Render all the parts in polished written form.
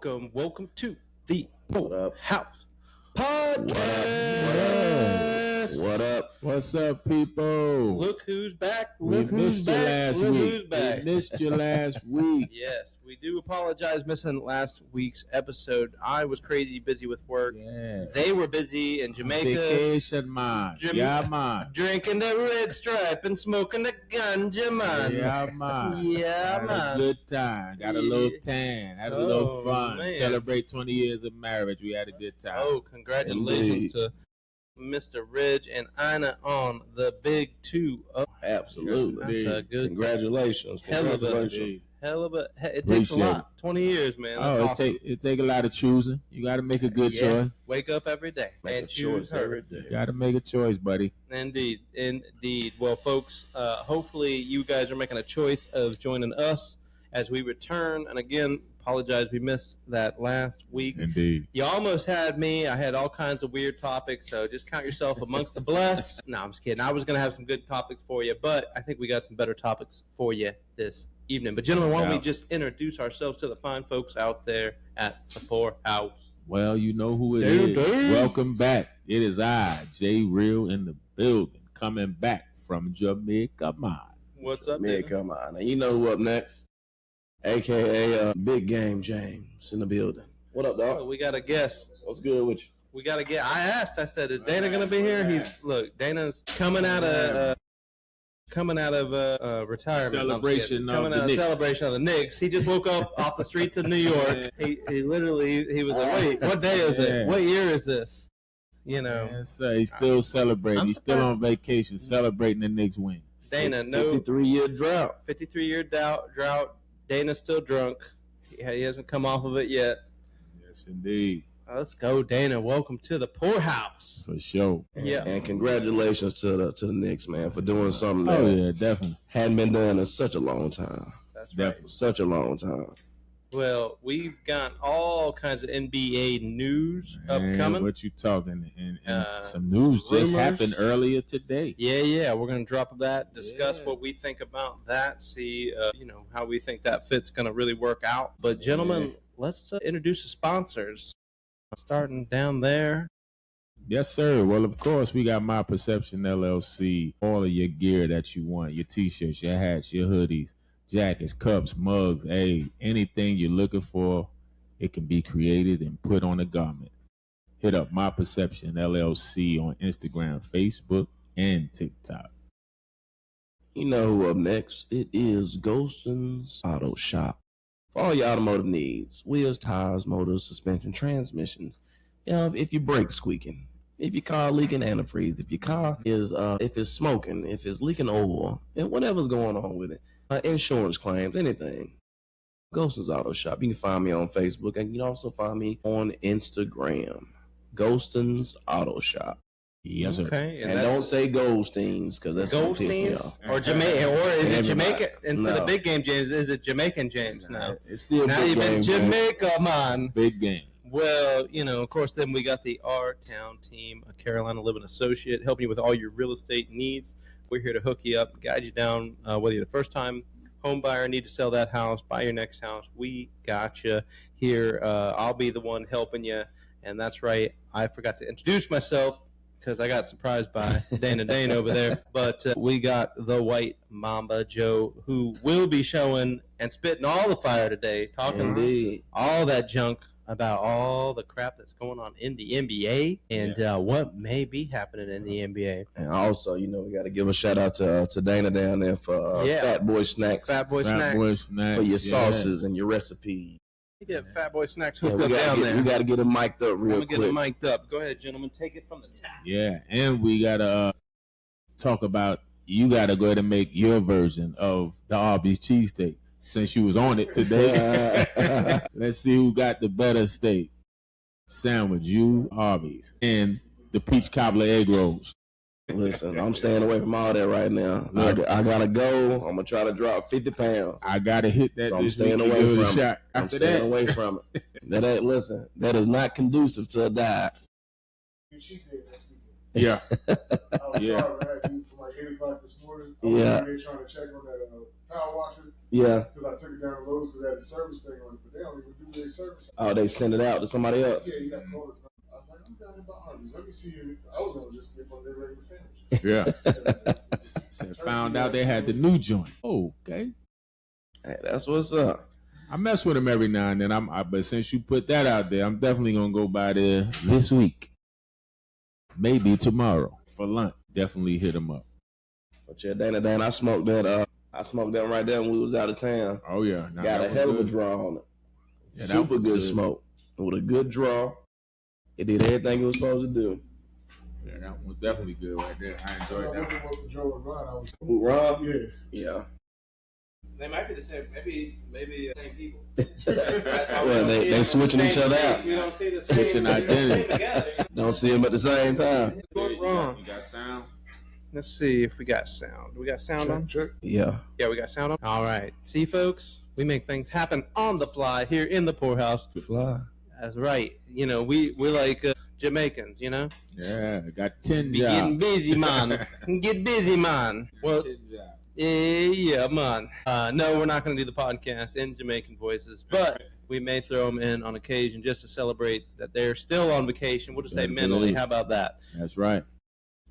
welcome to the House Podcast. What up? What's up, people? Look who's back. We missed you last week. We missed you last week. Yes, we do apologize missing last week's episode. I was crazy busy with work. Yeah. They were busy in Jamaica. Vacation, man. Yeah, man. Drinking the red stripe and smoking the ganja, man. Yeah, man. Yeah, Had man. a good time. Got a little tan. Had a little fun. Man. Celebrate 20 years of marriage. We had a good time. Oh, congratulations to Mr. Ridge and Ina on the big 2. Absolutely. That's a good. Congratulations. Hell of a. It takes a lot. 20 years, man. That's awesome. It take a lot of choosing. You got to make a good choice. Wake up every day and choose her. every day. You got to make a choice, buddy. Indeed. Well, folks, hopefully you guys are making a choice of joining us as we return. And again, apologize we missed that last week. Indeed. You almost had me. I had all kinds of weird topics, so just count yourself amongst the blessed. No, I'm just kidding. I was going to have some good topics for you, but I think we got some better topics for you this evening. But gentlemen, why don't we just introduce ourselves to the fine folks out there at the Poor House? Well, you know who it is. Welcome back. It is I, J Real, in the building, coming back from Jamaica, man. What's up, Jamaica, man. And you know who up next? AKA Big Game James in the building. What up, dog? We got a guest. What's good with you? We got to get. I asked. I said, "Is Dana going to be here?" Dana's coming out of retirement. Celebration coming out of celebration of the Knicks. He just woke up off the streets of New York. He literally was like, "Wait, what day is it? What year is this?" You know. Yes, he's still celebrating. He's still on vacation, celebrating the Knicks win. Dana, 53-year drought. 53-year drought. Dana's still drunk. He hasn't come off of it yet. Yes, indeed. Let's go, Dana. Welcome to the poorhouse. For sure. Yeah. And congratulations to the Knicks, man, for doing something that definitely hadn't been done in such a long time. That's definitely. right. Such a long time. Well, we've got all kinds of NBA news upcoming. What you talking? And some news just happened earlier today. Yeah. We're going to drop that, discuss what we think about that, see, how we think that fit's going to really work out. But, gentlemen, let's introduce the sponsors. Starting down there. Yes, sir. Well, of course, we got My Perception LLC. All of your gear that you want, your T-shirts, your hats, your hoodies, jackets, cups, mugs, anything you're looking for, it can be created and put on a garment. Hit up My Perception LLC on Instagram, Facebook, and TikTok. You know who up next? It is Ghoston's Auto Shop. For all your automotive needs, wheels, tires, motors, suspension, transmissions. If your brakes squeaking, if your car leaking antifreeze, if your car is if it's smoking, if it's leaking oil, and whatever's going on with it, insurance claims, anything. Ghoston's Auto Shop. You can find me on Facebook, and you can also find me on Instagram. Ghoston's Auto Shop. Yes, sir. Okay, and don't say Goldsteins, because that's going to piss me off. Or Jamaica, or is it Jamaica instead of Big Game James? Is it Jamaican James now? It's still now Big you've been Game, Jamaica, man. Big game. Well, of course, then we got the R-Town team, a Carolina Living Associate, helping you with all your real estate needs. We're here to hook you up, guide you down, whether you're the first-time home buyer, need to sell that house, buy your next house. We got you here. I'll be the one helping you, and that's right. I forgot to introduce myself because I got surprised by Dana Dane over there. But we got the White Mamba Joe, who will be showing and spitting all the fire today, talking all that junk about all the crap that's going on in the NBA and what may be happening in the NBA. And also, we got to give a shout out to Dana down there for Fat Boy Snacks. Fat Boy Snacks. For your sauces and your recipes. You get Fat Boy Snacks hooked up down there. We got to get them mic'd up real quick. Get them mic'd up. Go ahead, gentlemen. Take it from the top. Yeah, and we got to talk about, you got to go ahead and make your version of the Arby's cheesesteak since you was on it today. Let's see who got the better steak sandwich, you, Arby's, and the peach cobbler egg rolls. Listen, I'm staying away from all that right now. I gotta go. I'm gonna try to drop 50 pounds. I gotta hit that. So I'm staying away from it. I'm staying away from it. That is not conducive to a diet. Yeah. I was sorry, I had to eat from like 8 o'clock this morning. I was trying to check on that power washer. Yeah. Because I took it down the road because they had a service thing on it, but they don't even do NBA service. Oh, they send it out to somebody else. Yeah, you got to call this. I was like, I'm down here by Arby's. Let me see if I was gonna just get one of their regular sandwiches. Yeah. Said, found out they had the new joint. Oh, okay. Hey, that's what's up. I mess with them every now and then. But since you put that out there, I'm definitely gonna go by there this week. Maybe tomorrow for lunch. Definitely hit them up. But yeah, Dan, I smoked that. I smoked that right there when we was out of town. Oh yeah, got a hell of a draw on it. Yeah, super good smoke with a good draw. It did everything it was supposed to do. Yeah, that one was definitely good right there. I enjoyed that one. Was Joe and Ron. Who, Ron? Yeah. Yeah. They might be the same. Maybe the same people. Well, they switching each other out. We don't see the switching identity. Don't see them at the same time. You got sound. Let's see if we got sound. We got sound on? Check. Yeah. Yeah, we got sound on. All right. See, folks, we make things happen on the fly here in the poorhouse. Fly. That's right. You know, we like Jamaicans, you know? Yeah, got 10 Be jobs. getting busy, man. Get busy, man. Well, yeah, man. No, we're not going to do the podcast in Jamaican voices, but we may throw them in on occasion just to celebrate that they're still on vacation. We'll just say mentally. How about that? That's right.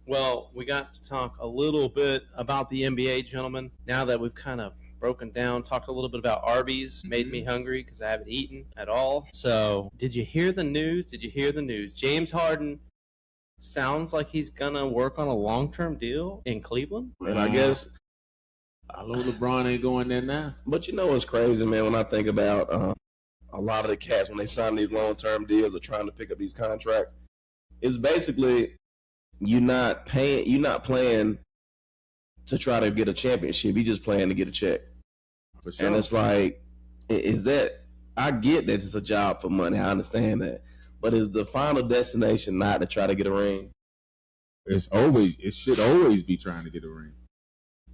Well, we got to talk a little bit about the NBA, gentlemen. Now that we've kind of broken down, talked a little bit about Arby's, made me hungry because I haven't eaten at all. So, did you hear the news? James Harden sounds like he's going to work on a long-term deal in Cleveland. And I guess, although LeBron ain't going there now. But you know what's crazy, man, when I think about a lot of the cats, when they sign these long-term deals or trying to pick up these contracts, it's basically you're not playing to try to get a championship. You're just playing to get a check. For sure. And it's like, is that, I get that it's a job for money. I understand that. But is the final destination not to try to get a ring? It should always be trying to get a ring.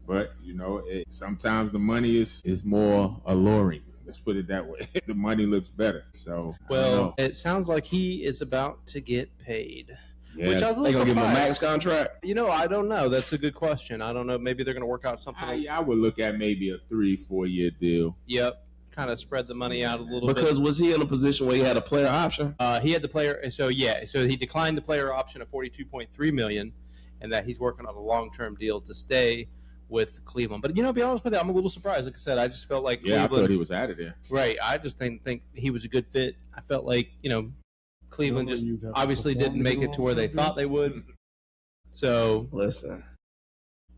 But, you know, sometimes the money is more alluring. Let's put it that way. The money looks better. So, well, it sounds like he is about to get paid. Yeah. Which I was a They little gonna give him a surprised. max contract? You know, I don't know. That's a good question. I don't know. Maybe they're going to work out something. I would look at maybe a 3-4 year deal. Yep. Kind of spread the money out a little bit. Because was he in a position where he had a player option? He had the player. So he declined the player option of $42.3 million, and that he's working on a long-term deal to stay with Cleveland. But, you know, to be honest with you, I'm a little surprised. Like I said, I just felt like Yeah, Cleveland, I thought he was out of there. right. I just didn't think he was a good fit. I felt like, you know, Cleveland just obviously didn't make it to where they thought they would. So Listen,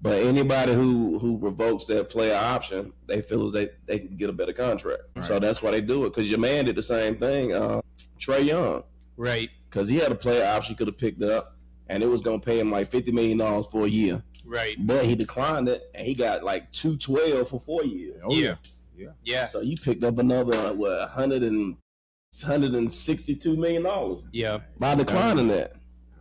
but anybody who revokes that player option, they feel as they can get a better contract. Right. So that's why they do it. Because your man did the same thing, Trae Young. right, Because he had a player option he could have picked up, and it was going to pay him like $50 million for a year. right, But he declined it, and he got like $212 for 4 years. Oh, yeah, So you picked up another, $162 million yeah. by declining that.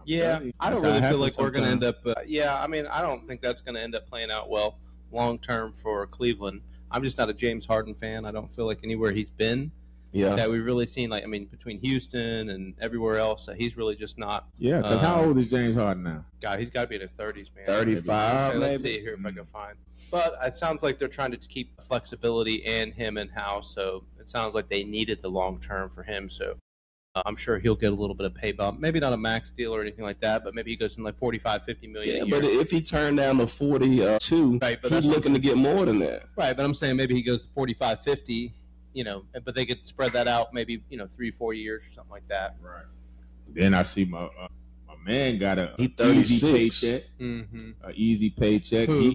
Yeah, I don't really feel like we're going to end up. up. I mean, I don't think that's going to end up playing out well long term for Cleveland. I'm just not a James Harden fan. I don't feel like anywhere he's been Yeah. that we've really seen. Like, I mean, between Houston and everywhere else, he's really just not. Yeah, because how old is James Harden now? God, he's got to be in his 30s, man. 35, Okay, let's maybe. see here if I can find. But it sounds like they're trying to keep flexibility and him in house. So it sounds like they needed the long term for him. So. I'm sure he'll get a little bit of pay bump. Maybe not a max deal or anything like that, but maybe he goes in like 45, 50 million a year. But if he turned down to 42, Right, but he's that's looking to get more than that. Right, but I'm saying maybe he goes to 45, 50, you know, but they could spread that out maybe, 3-4 years or something like that. Right. Then I see my man got a He easy 36. paycheck. Mm-hmm. A easy paycheck. Who?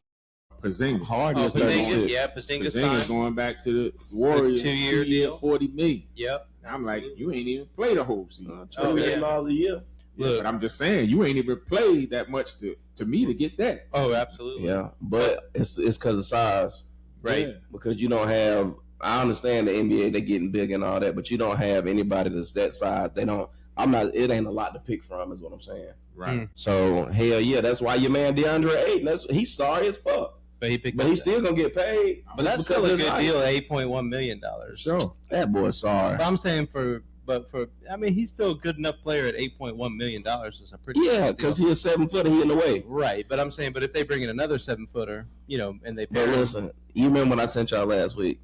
Porzingis. Harden is Porzingis, 36. yeah, Porzingis Porzingis signed. going back to the Warriors. 2-year deal. $40 million. Yep. I'm like, you ain't even played the whole season. $20 million a year. Yeah, Look. but I'm just saying, you ain't even played that much to me to get that. Oh, absolutely. Yeah, but it's because of size. Right. Yeah. Because you don't have. I understand the NBA, they're getting big and all that, but you don't have anybody that's that size. They don't. I'm not. It ain't a lot to pick from, is what I'm saying. Right. So hell yeah, that's why your man DeAndre Ayton. He's sorry as fuck, But he picked but up he's that. still gonna get paid. But that's because still a of his good height. deal at $8.1 million. Sure. That boy's sorry. But I'm saying I mean, he's still a good enough player at $8.1 million. Is a pretty Yeah, good because deal. he's a 7-footer. He in the way. Right, but I'm saying, if they bring in another 7-footer, and they But pair him, listen, you remember when I sent y'all last week?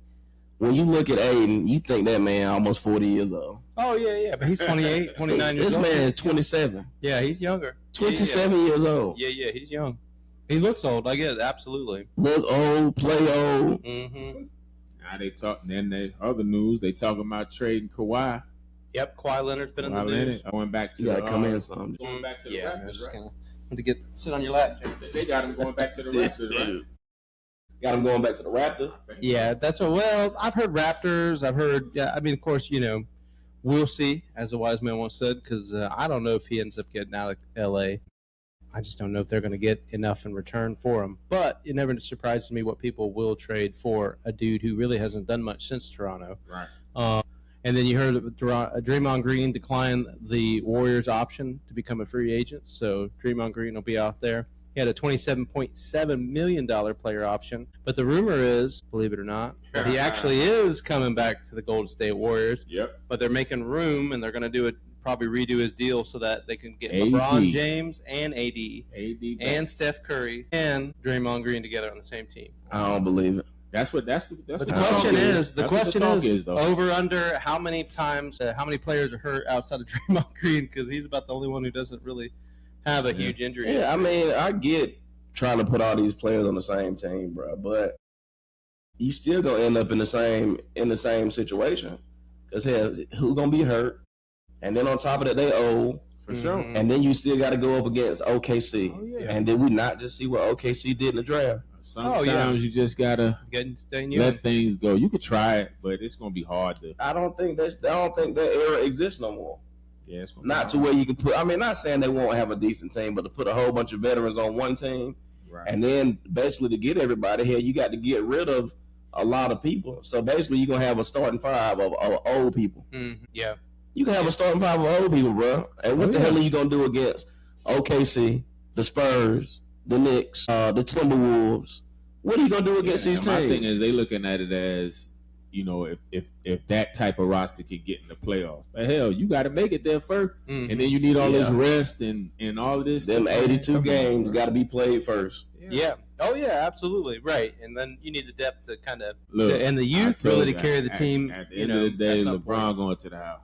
when you look at Aiden, you think that man almost 40 years old. Oh, yeah, but he's 28, 29 years This old. man is 27. Yeah, he's younger. 27 years old. Yeah, he's young. He looks old. I get it, absolutely. Look old, play old. Mm-hmm. Now they talk. Then the other news, they talking about trading Kawhi. Yep, Kawhi Leonard's been in the Kawhi news. Leonard going back to You gotta come in something. Going back to the Yeah, Raptors, just right? gonna want to sit on your lap. They got him going back to the Raptors, right? Got him going back to the Raptors. Yeah, that's a well. I've heard Raptors. I've heard. Yeah, I mean, of course, we'll see, as the wise man once said, because I don't know if he ends up getting out of L.A. I just don't know if they're going to get enough in return for him. But it never surprises me what people will trade for a dude who really hasn't done much since Toronto. Right. And then you heard that Draymond Green declined the Warriors' option to become a free agent. So Draymond Green will be out there. He had a $27.7 million player option. But the rumor is, believe it or not, that he actually is coming back to the Golden State Warriors. Yep. But they're making room, and they're going to do it. Probably redo his deal so that they can get AD. LeBron James and AD and Steph Curry and Draymond Green together on the same team. I don't believe it. that's But the the question is though. over under how many times how many players are hurt outside of Draymond Green, because he's about the only one who doesn't really have a huge injury. Yeah, I mean, I get trying to put all these players on the same team, bro, but you still gonna end up in the same situation. Because who gonna be hurt? And then on top of that, they old. For sure. Mhm. And then you still got to go up against OKC. Oh, yeah. And did we not just see what OKC did in the draft? Sometimes you just gotta Staying let young. things go. You could try it, but it's gonna be hard to. I don't think that era exists no more. Yeah, it's gonna Not be to hard. where you can put. I mean, not saying they won't have a decent team, but to put a whole bunch of veterans on one team, Right. and then basically to get everybody here, you got to get rid of a lot of people. So basically, you're gonna have a starting five of old people. Yeah. You can have a starting five of old people, bro. And what the hell are you gonna do against OKC, the Spurs, the Knicks, the Timberwolves? What are you gonna do against these My teams? thing is, they looking at it as, if that type of roster can get in the playoffs, but hell, you got to make it there 1st Mhm. and then you need all this Yeah. rest and all of this. Them stuff. 82 Come on, games bro. got to be played first. Yeah. Oh, yeah, absolutely. Right. And then you need the depth to kind of Look, and the I youth told really to you, carry the team. At the end of the day, at some LeBron points. going to the house.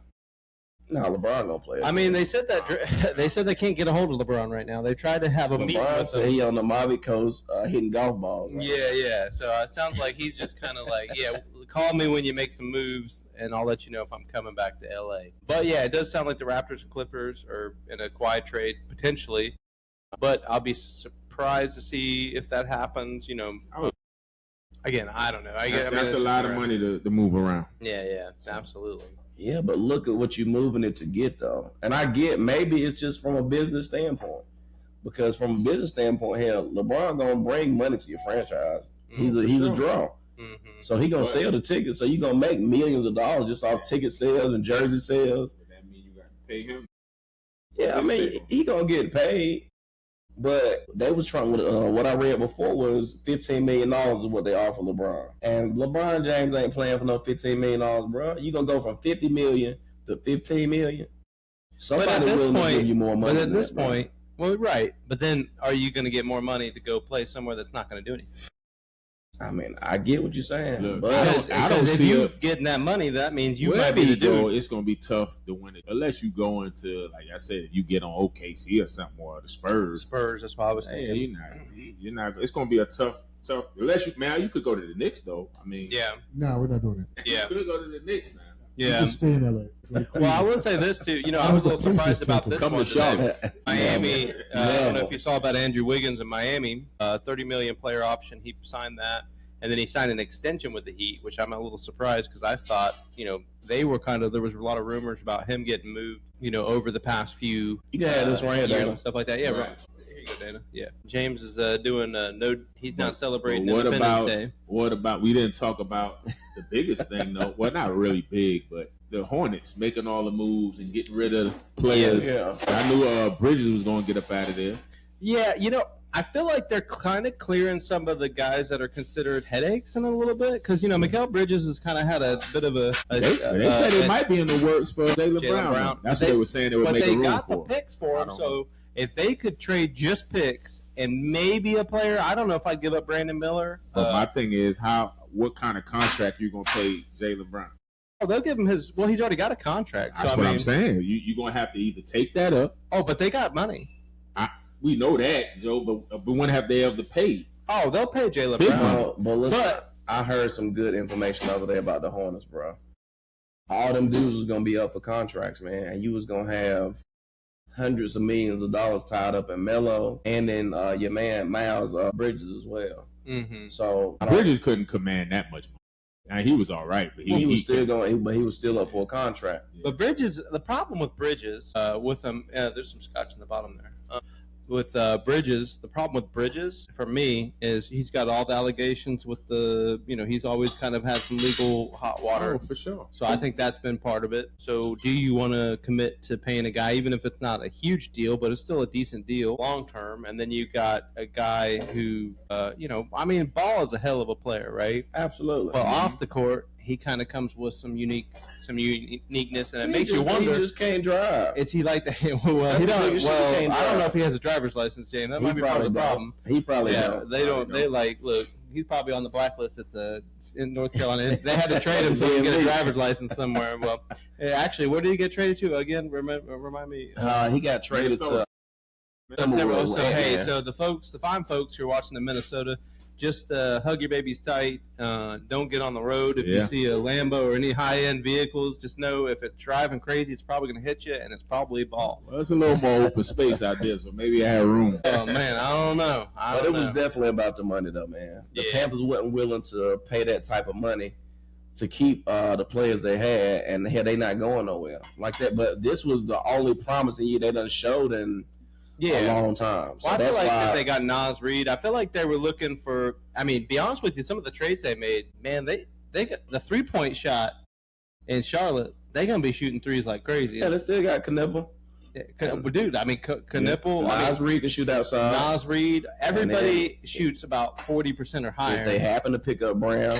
No, LeBron gonna play. I mean, they said that they said they can't get a hold of LeBron right now. They tried to have a meeting LeBron with said him. he on the Mavi Coast hitting golf balls. Right? Yeah. So it sounds like he's just kind of like, yeah, call me when you make some moves, and I'll let you know if I'm coming back to LA. But yeah, it does sound like the Raptors and Clippers are in a quiet trade potentially. But I'll be surprised to see if that happens. Again, I don't know. That's a lot of money to move around. Yeah, absolutely. Yeah, but look at what you're moving it to get, though. And I get maybe it's just from a business standpoint. Because from a business standpoint, hell, LeBron gonna bring money to your franchise. He's a draw. Mm-hmm. So he gonna sell the tickets. So you're gonna make millions of dollars just off ticket sales and jersey sales. That means you got to pay him. Yeah, I mean he gonna get paid. But they was trying. What I read before was $15 million is what they offer LeBron, and LeBron James ain't playing for no $15 million, bro. You gonna go from $50 million to $15 million? Somebody willing to give you more money. But at this point, well, right. But then, are you going to get more money to go play somewhere that's not going to do anything? I mean, I get what you're saying, Look, but I don't if see you it. getting that money, that means you might Wherever be you the go, dude. it's gonna be tough to win it unless you go into, like I said, if you get on OKC or something, or the Spurs. Spurs. That's what I was Hey, saying. you're not. It's gonna be a tough. Unless you could go to the Knicks though. I mean, Yeah. Nah, we're not doing it. Yeah. you could go to the Knicks now. We Yeah. can stay in LA. Well, I will say this too. I was a little surprised about this Come one to today. Charlotte. Miami. I don't know if you saw about Andrew Wiggins in Miami. $30 million player option. He signed that, and then he signed an extension with the Heat, which I'm a little surprised because I thought they were there was a lot of rumors about him getting moved. Over the past few you can have this right here, years Dana. and stuff like that. Yeah, right. Here you go, Dana. Yeah, James is doing no. He's not celebrating But Independence Day. what about? We didn't talk about the biggest thing though. Well, not really big, but the Hornets making all the moves and getting rid of players. Yeah. I knew Bridges was going to get up out of there. Yeah, I feel like they're kind of clearing some of the guys that are considered headaches in a little bit because Mikal Bridges has kind of had a bit of a. They said it might be in the works for Jaylen Brown. That's what they were saying. They were But making they room got for. the picks for I him, don't so if they could trade just picks and maybe a player, I don't know if I'd give up Brandon Miller. But my thing is, what kind of contract you're gonna pay Jaylen Brown. Oh, they'll give him his. Well, he's already got a contract. That's what I'm saying. You're gonna have to either take that up. Oh, but they got money. We know that, Joe. But when have they ever paid? Oh, they'll pay Jaylen Brown. But I heard some good information over there about the Hornets, bro. All them dudes was gonna be up for contracts, man, and you was gonna have hundreds of millions of dollars tied up in Melo, and then your man Miles Bridges as well. Mm-hmm. So Bridges couldn't command that much money. Now he was all right, but he was still up for a contract. Yeah. But Bridges, the problem with Bridges, with him, there's some scotch in the bottom there. With Bridges, the problem with Bridges for me is he's got all the allegations with the, he's always kind of had some legal hot water. Oh, for sure. So I think that's been part of it. So do you want to commit to paying a guy, even if it's not a huge deal, but it's still a decent deal long term? And then you got a guy who, Ball is a hell of a player, right? Absolutely. Well, off the court, he kind of comes with some uniqueness, and it makes you wonder. He just can't drive. Is he like that? Well, he don't. Well, I don't know if he has a driver's license, James. That might be part of the problem. He probably don't. They don't. They look. He's probably on the blacklist in North Carolina. They had to trade him so he can get a driver's license somewhere. Well, actually, where did he get traded to again? Remind me. He got traded to. So the fine folks who are watching in Minnesota, just hug your babies tight. Don't get on the road. If you see a Lambo or any high-end vehicles, just know if it's driving crazy, it's probably going to hit you, and it's probably Ball. Well, it's a little more open space out there, so maybe I had room. Oh, man, I don't know. But it was definitely about the money, though, man. The Panthers wasn't willing to pay that type of money to keep the players they had, and they not going nowhere like that. But this was the only promising year they done showed in a long time. So I that's feel like why that they got Nas Reed. I feel like they were looking for. I mean, be honest with you, some of the trades they made, man, they got the 3-point shot in Charlotte. They're gonna be shooting threes like crazy. Yeah, they still got Knipple. Yeah, dude, I mean, Knipple. Nas Reed can shoot outside. Nas Reed. Everybody shoots about 40% or higher. If they happen to pick up Brown,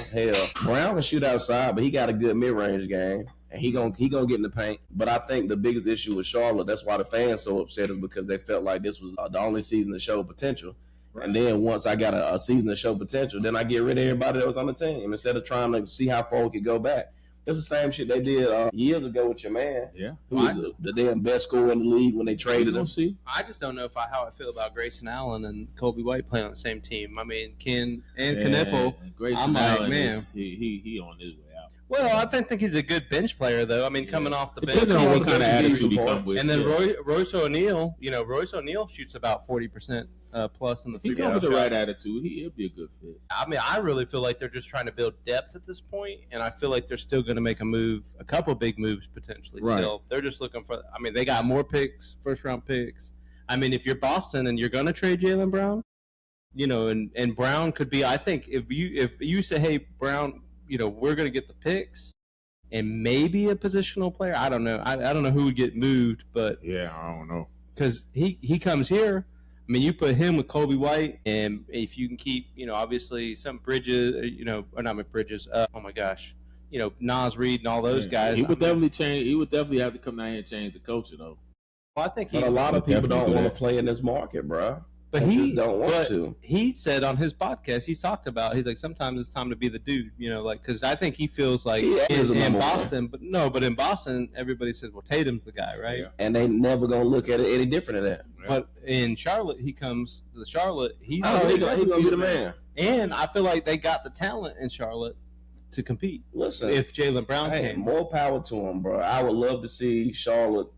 Brown can shoot outside, but he got a good mid-range game. And he gonna get in the paint. But I think the biggest issue with Charlotte, that's why the fans so upset, is because they felt like this was the only season to show potential. Right. And then once I got a season to show potential, then I get rid of everybody that was on the team instead of trying to see how far we could go back. It's the same shit they did years ago with your man. Yeah. Who was the damn best scorer in the league when they traded him. I just don't know how I feel about Grayson Allen and Kobe White playing on the same team. I mean, Ken and Knipple. Grayson Allen, man. He on his way out. Well, I think he's a good bench player, though. I mean, coming off the bench. Depending on what kind of attitude he comes with. And then Royce O'Neal, Royce O'Neal shoots about 40% plus in the three-point shot. If he comes with the right attitude, he'll be a good fit. I mean, I really feel like they're just trying to build depth at this point, and I feel like they're still going to make a couple big moves potentially. Right. Still, they're just looking for. I mean, they got more picks, first-round picks. I mean, if you're Boston and you're going to trade Jaylen Brown, and Brown could be. I think if you say, hey, Brown, we're going to get the picks. And maybe a positional player. I don't know. I don't know who would get moved, but yeah, I don't know. Because he comes here. I mean, you put him with Kobe White, and if you can keep, obviously some Bridges, or not Bridges. Oh my gosh, Nas Reed and all those guys. He would definitely change. He would definitely have to come down here and change the culture, though. Well, I think. But a lot of people don't want to play in this market, bro. But he don't want to. He said on his podcast, he's talked about. He's like, sometimes it's time to be the dude, because I think he feels like in Boston, but in Boston, everybody says, well, Tatum's the guy, right? Yeah. And they never gonna look at it any different than that. Right. But in Charlotte, he comes to Charlotte. He's gonna be the man. And I feel like they got the talent in Charlotte to compete. Listen, if Jaylen Brown came, more power to him, bro. I would love to see Charlotte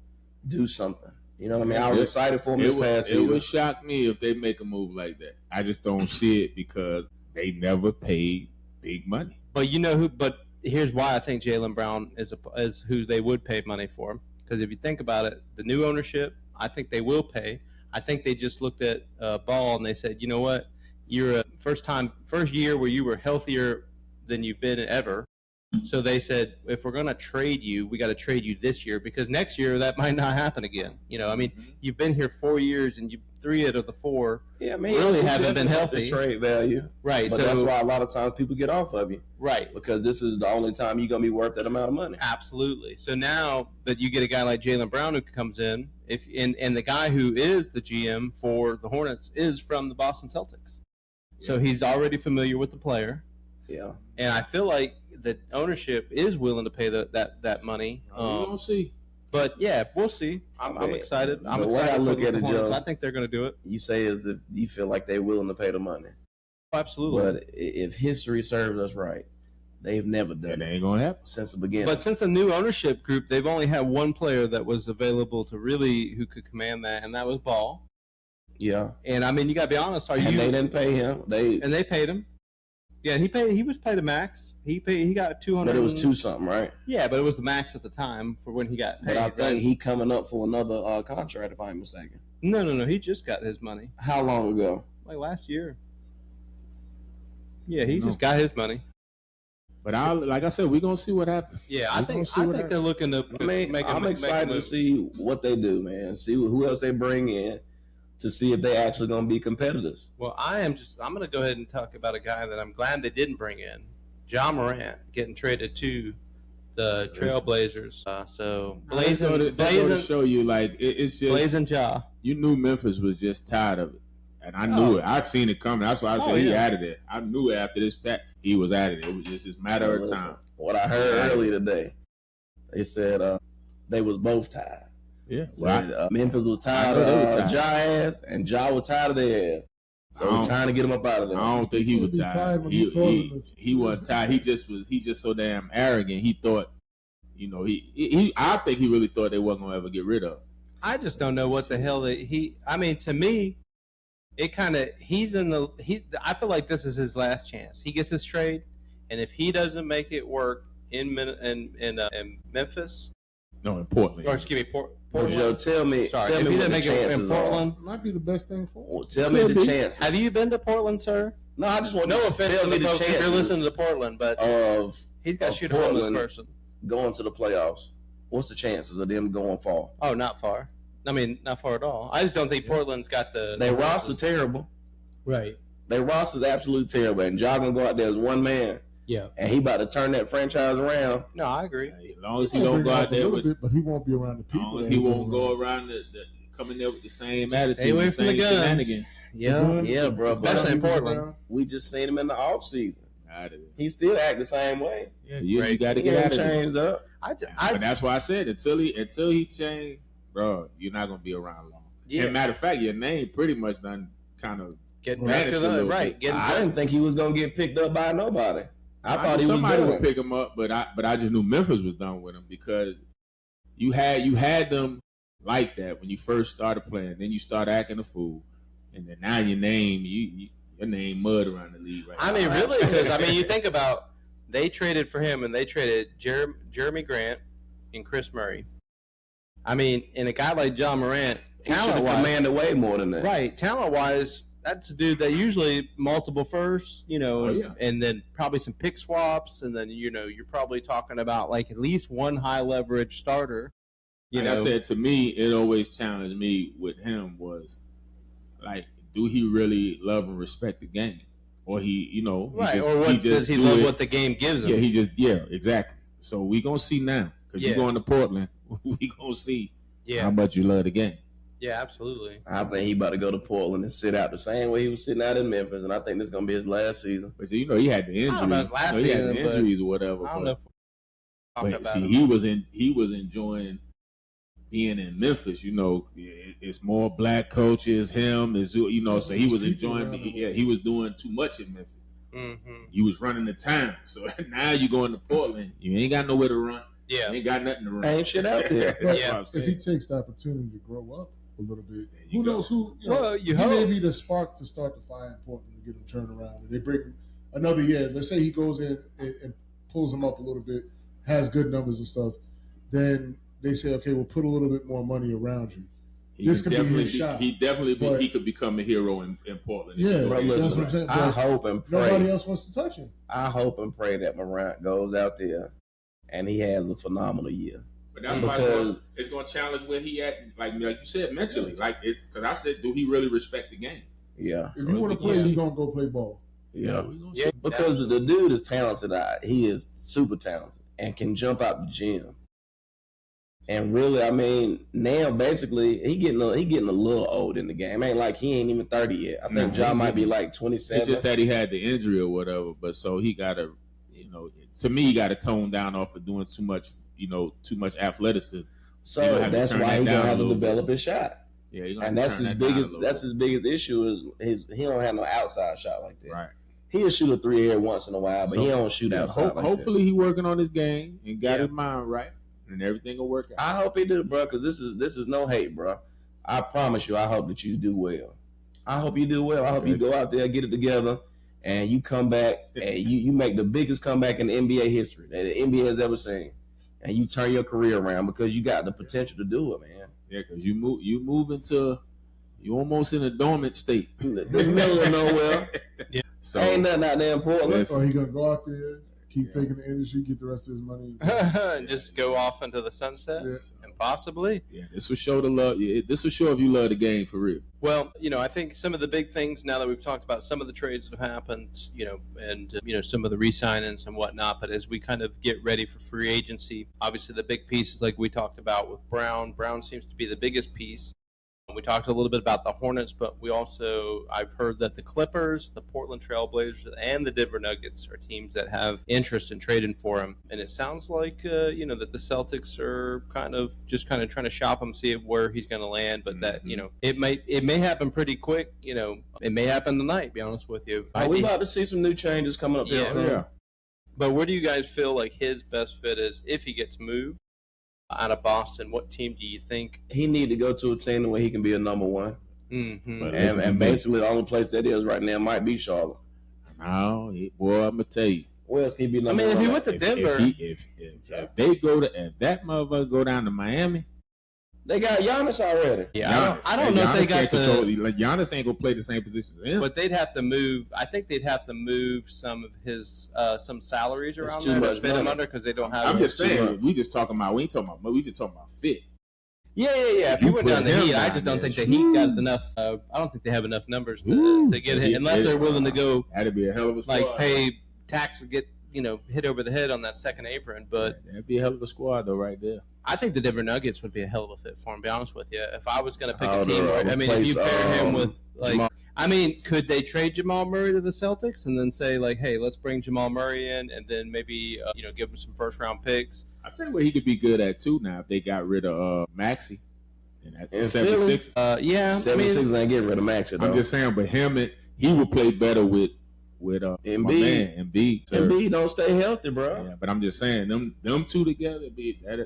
do something. You know what I mean? I was excited for him this past season. It would shock me if they make a move like that. I just don't see it because they never paid big money. But But here's why I think Jaylen Brown is who they would pay money for. Because if you think about it, the new ownership, I think they will pay. I think they just looked at Ball and they said, you know what? You're a first year where you were healthier than you've been ever. So they said, if we're going to trade you, we got to trade you this year because next year that might not happen again. You've been here 4 years and 3 out of the 4 really haven't been healthy. Trade value. Right. But that's why a lot of times people get off of you. Right. Because this is the only time you're going to be worth that amount of money. Absolutely. So now that you get a guy like Jaylen Brown who comes in, and the guy who is the GM for the Hornets is from the Boston Celtics. Yeah. So he's already familiar with the player. Yeah. And I feel like the ownership is willing to pay that money. We'll see. But yeah, we'll see. I'm excited. I'm the way excited I look for at the it, Hornets. Joe, I think they're going to do it. You say as if you feel like they're willing to pay the money. Absolutely. But if history serves us right, they've never done It it ain't gonna happen since the beginning. But since the new ownership group, they've only had one player that was available to who could command that, and that was Ball. Yeah. And I mean, you got to be honest. They didn't pay him. And they paid him. Yeah, he was paid a max. He got 200. But it was 2 something, right? Yeah, but it was the max at the time for when he got paid. But I think he coming up for another contract, if I'm mistaken. No. He just got his money. How long ago? Like last year. Yeah, he just got his money. But like I said, we're gonna see what happens. Yeah, I think they're looking to I'm excited to see what they do, man. See who else they bring in to see if they actually gonna be competitors. Well, I'm gonna go ahead and talk about a guy that I'm glad they didn't bring in. Ja Morant getting traded to the Trailblazers. So blazing to show you, like it's just blazing Ja. You knew Memphis was just tired of it, and I knew it. I seen it coming. That's why I said he added it. I knew it after this pack. He was at it. It was just a matter of time. What I heard earlier today, they said they was both tired. Yeah, Memphis was tired of Ja ass, and Ja was tired of their ass. So we're trying to get him up out of there. I don't think he was tired. He wasn't tired. He just so damn arrogant. He thought, I think he really thought they wasn't gonna ever get rid of him. I just don't know what the hell I mean, to me, it kind of I feel like this is his last chance. He gets his trade, and if he doesn't make it work in Memphis, no, in Portland. Or excuse me, Portland. Joe, tell me if he didn't make it in Portland, might be the best thing for him. Tell me the chances. Have you been to Portland, sir? No, I just want no to offense tell to me the the folks if you're chances listening to Portland, but he's got to shoot a homeless person going to the playoffs. What's the chances of them going far? Oh, not far. I mean, not far at all. I just don't think Portland's got the. Their roster terrible. Right. Their roster's absolutely terrible, and Ja gonna go out there as one man. Yeah. And he about to turn that franchise around. No, I agree. As long as he don't go out there with, but he won't be around the people. As long as he won't go around coming there with the same attitude, stay away from the guns. Shenanigans. Yeah, bro. Especially in Portland. We just seen him in the off season. He still act the same way. Yeah, you got to get out of changed up. But that's why I said until he changed, bro, you're not gonna be around long. Yeah. And matter of fact, your name pretty much done kind of getting back to the right. I didn't think he was gonna get picked up by nobody. I thought he was somebody done. would pick him up, but I just knew Memphis was done with him because you had them like that when you first started playing. Then you start acting a fool, and then now your name mud around the league right now. I mean, really, because you think about they traded for him and they traded Jeremy Grant and Chris Murray. I mean, and a guy like Ja Morant, he should have commanded way more than that. Right, talent-wise, that's a dude that usually multiple firsts, and then probably some pick swaps, and then you're probably talking about like at least one high leverage starter. I said, to me, it always challenged me with him was like, do he really love and respect the game, or right, or what does he love what the game gives him? Yeah, exactly. So we gonna see now because you're going to Portland. We gonna see how much you love the game. Yeah, absolutely. I think he about to go to Portland and sit out the same way he was sitting out in Memphis, and I think this is gonna be his last season. But he had the injuries. He had the injuries or whatever. I don't know. But see, he was enjoying being in Memphis. It's more black coaches. So he was enjoying. He was doing too much in Memphis. Mm-hmm. He was running the town. So now you going to Portland. You ain't got nowhere to run. Yeah, you ain't got nothing to run. Ain't shit out there. If he takes the opportunity to grow up a little bit, who knows who? He hope. May be the spark to start the fire in Portland to get him turned around. And they bring another year. Let's say he goes in and pulls him up a little bit, has good numbers and stuff. Then they say, okay, we'll put a little bit more money around you. This could be his shot. He could become a hero in Portland. Yeah, that's what I'm saying. I hope and pray. Nobody else wants to touch him. I hope and pray that Morant goes out there and he has a phenomenal year. But that's why it's going to challenge where he at, like you said, mentally. Like because I said, do he really respect the game? Yeah. If you want to play, you're gonna go play ball. Yeah. Because the dude is talented. He is super talented and can jump out the gym. And really, I mean, now basically he getting a little old in the game. Ain't like he ain't even 30 yet. I think Ja might be like 27. It's just that he had the injury or whatever. But so he got to, to me, he got to tone down off of doing too much athleticism. So that's why he's gonna have to develop his shot. Yeah, and that's his biggest issue is he don't have no outside shot like that. Right. He'll shoot a 3 every once in a while, but he don't shoot outside. Hopefully, he working on his game and got his mind right, and everything will work out. I hope he do, bro, because this is no hate, bro. I promise you, I hope that you do well. I hope you do well. I hope you go out there, get it together, and you come back and you make the biggest comeback in the NBA history that the NBA has ever seen, and you turn your career around because you got the potential to do it, man. Yeah, because you almost in a dormant state. The middle of nowhere. Yeah. So ain't nothing out there in Portland. Or he gonna go out there, keep faking the industry, get the rest of his money, and just go off into the sunset, and possibly. Yeah, this will show the love. Yeah, this will show if you love the game for real. Well, I think some of the big things now that we've talked about some of the trades that have happened, and some of the re-signings and whatnot. But as we kind of get ready for free agency, obviously the big pieces like we talked about with Brown. Brown seems to be the biggest piece. We talked a little bit about the Hornets, but I've heard that the Clippers, the Portland Trailblazers, and the Denver Nuggets are teams that have interest in trading for him. And it sounds like, that the Celtics are kind of trying to shop him, see where he's going to land. But that, it may happen pretty quick. It may happen tonight, to be honest with you. We about to see some new changes coming up here. Yeah. But where do you guys feel like his best fit is if he gets moved out of Boston? What team do you think he need to go to? A team where he can be a number one, mm-hmm. and basically the only place that is right now might be Charlotte. No, boy, I'm gonna tell you. Where else can he be number one? If he went to Denver, if they go to if that motherfucker go down to Miami, they got Giannis already. Yeah, I don't know if they got control. Giannis ain't gonna play the same position as him. But they'd have to move. I think they'd have to move some of his some salaries around there to fit him under because they don't have. I'm just saying. We just talking about. We ain't talking about. We just talking about fit. Yeah. If he went down the Heat, I just don't think the Heat got enough. I don't think they have enough numbers to get hit unless they're willing to go. That'd be a hell of a squad. Like pay tax to get hit over the head on that second apron. But that'd be a hell of a squad though, right there. I think the Denver Nuggets would be a hell of a fit for him, to be honest with you. If I was going to pick a team, if you pair him with, could they trade Jamal Murray to the Celtics and then say, hey, let's bring Jamal Murray in and then maybe, give him some first-round picks? I'll tell you what he could be good at, too, now, if they got rid of Maxey. And 76. 76 ain't getting rid of Maxey, though. I'm just saying, but he would play better with Embiid. My man, Embiid. Embiid don't stay healthy, bro. Yeah, but I'm just saying them two together,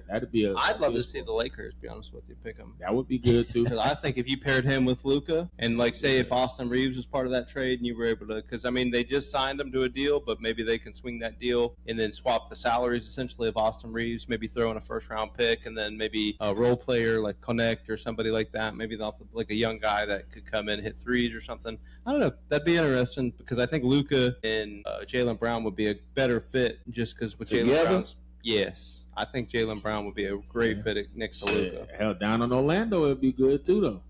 that'd be I'd love to see the Lakers, to be honest with you, pick them. That would be good too. Because I think if you paired him with Luka, and say if Austin Reeves was part of that trade, and you were able to, because they just signed him to a deal, but maybe they can swing that deal and then swap the salaries essentially of Austin Reeves, maybe throw in a first round pick, and then maybe a role player like Connect or somebody like that. Maybe they'll a young guy that could come in, hit threes or something. I don't know. That'd be interesting because I think Luka and Jaylen Brown would be a better fit just because with Jaylen Brown. Yes, I think Jaylen Brown would be a great fit next to Luka. Hell, down in Orlando, it'd be good too, though.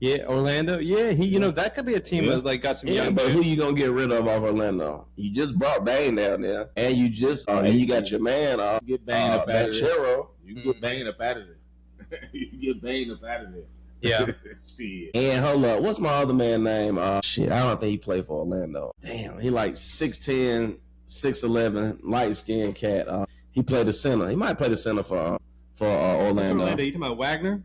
Yeah, Orlando. Yeah, that could be a team that got some young. But who you gonna get rid of off Orlando? You just brought Bane down there, and you just and you got your man. Get Bane up out of there. You can get Bane up out of there. You can get Bane up out of there. Yeah. Shit. And hold up, what's my other man name? I don't think he played for Orlando. Damn, he 6'10", 6'11", light skinned cat. He played the center. He might play the center for Orlando. You talking about Wagner?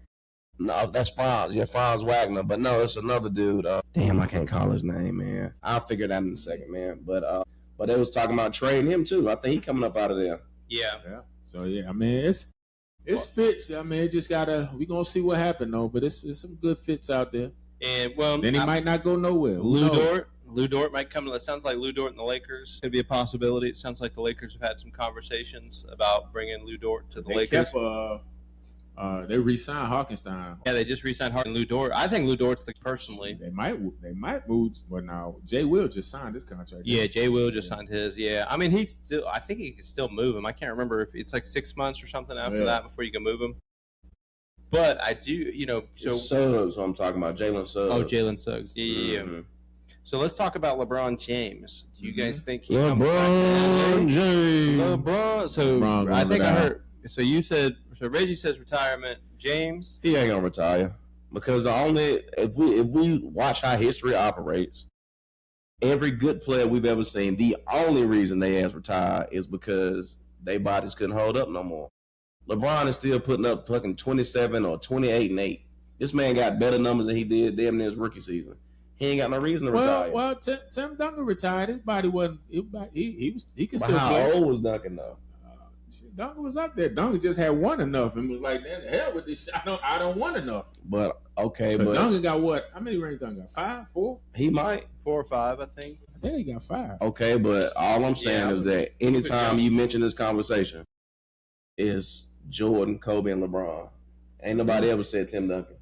No, that's Franz. Yeah, Franz Wagner. But no, it's another dude. Damn, I can't call his name, man. I'll figure that in a second, man. But they was talking about trading him too. I think he coming up out of there. Yeah. So I mean, it's fits. I mean, it just we gonna see what happened though. But it's some good fits out there. And then he might not go nowhere. Lou Dort might come. It sounds like Lou Dort and the Lakers could be a possibility. It sounds like the Lakers have had some conversations about bringing Lou Dort to the Lakers. They re-signed Harkenstein. Yeah, they just re-signed Harden and Lou Dort. I think Lou Dort's personally. They might move. But now Jay Will just signed his contract. Yeah, Jay Will just signed his. Yeah, I mean I think he can still move him. I can't remember if it's 6 months or something after that before you can move him. But I do, Suggs. I'm talking about Jalen Suggs. Oh, Jalen Suggs. Yeah. So let's talk about LeBron James. Do you guys think LeBron James? LeBron. So I think I heard. So Reggie says retirement. James, He ain't gonna retire because if we watch how history operates, every good player we've ever seen, the only reason they ass retire is because their bodies couldn't hold up no more. LeBron is still putting up fucking 27 or 28-8. This man got better numbers than he did damn near his rookie season. He ain't got no reason to retire. Well, Tim Duncan retired. His body wasn't. He could But still how play. old was Duncan though? Duncan was up there. Duncan just had one enough and was like, "Man, the hell with this shit. I don't want enough." But okay, But but Duncan got what? How many rings Duncan got? 5, 4? he might. 4 or 5, I think. I think he got 5. Okay, but all I'm saying Yeah, is that anytime you mention this conversation, is Jordan, Kobe, and LeBron. Ain't nobody ever said Tim Duncan.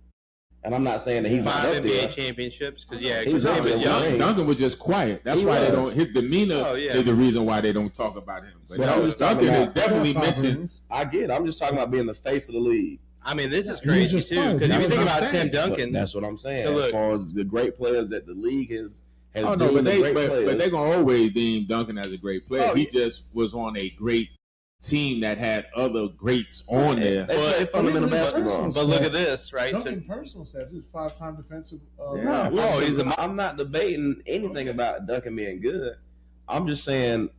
And I'm not saying that he's not 5 up NBA there. championships. Because He's he up was there. young. Duncan was just quiet. That's He why they was. don't. His demeanor is the reason why they don't talk about him. But But I'm just talking Duncan is about- definitely Five mentioned. rings. I get it. I'm just talking about being the face of the league. I mean, this is He was crazy just too. fine. Because if you That's think what I'm about Tim saying. Duncan, That's what I'm saying. So look- As far as the great players that the league has Oh no, deemed but the great but players. they're gonna always deem Duncan as a great player. Oh, He yeah. just was on a great team that had other greats on there. They play fundamental basketball. but look at this, right? So, Duncan personal stats. He was 5-time defensive. Yeah. Listen, I'm not debating anything about Duncan being good. I'm just saying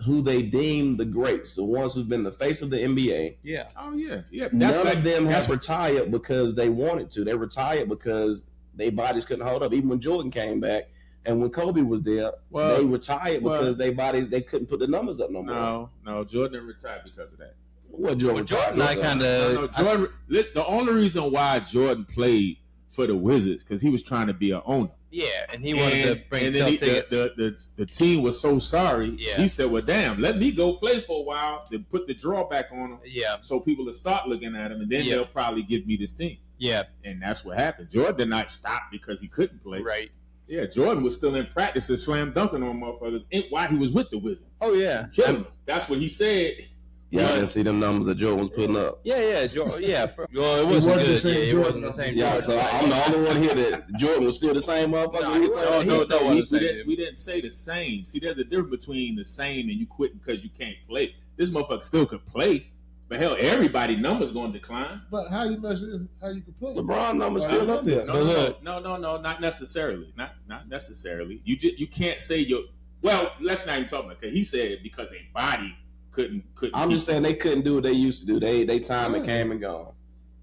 who they deem the greats, the ones who's been the face of the NBA. yeah. Oh yeah. None of them that's have retired because they wanted to. They retired because their bodies couldn't hold up. Even when Jordan came back and when Kobe was there, Well- they retired well- because they couldn't put the numbers up no more. No, Jordan retired because of that. What Jordan? Jordan, I kind of. Jordan. The only reason why Jordan played for the Wizards because he was trying to be an owner. Yeah, and he wanted to bring and then tickets. the team was so sorry. Yeah. He said, "Well, damn, let me go play for a while, then put the drawback on him, Yeah, so people will start looking at him, and then Yeah. they'll probably give me this team." yeah, And that's what happened. Jordan did not stop because he couldn't play. right. Yeah, Jordan was still in practice and slam dunking on motherfuckers while he was with the Wizards. Oh yeah, Killing them. That's what he said. Y'all didn't see them numbers that Jordan was putting up. yeah. Well, it wasn't wasn't the good. same Yeah, it Jordan wasn't the same. Yeah, Jordan. so I'm the only one here that Jordan was still the same motherfucker. No, he he was wasn't. playing. No, No, wasn't the same. we didn't say the same. See, there's a difference between the same and you quitting because you can't play. This motherfucker still could play, but hell, everybody numbers going to decline. But how you measure how you can play? LeBron numbers still up there. No, not necessarily. Not necessarily. You can't say your. Well, let's not even talk about it because he said because their body couldn't. I'm just saying they couldn't do what they used to do. They time it came and gone.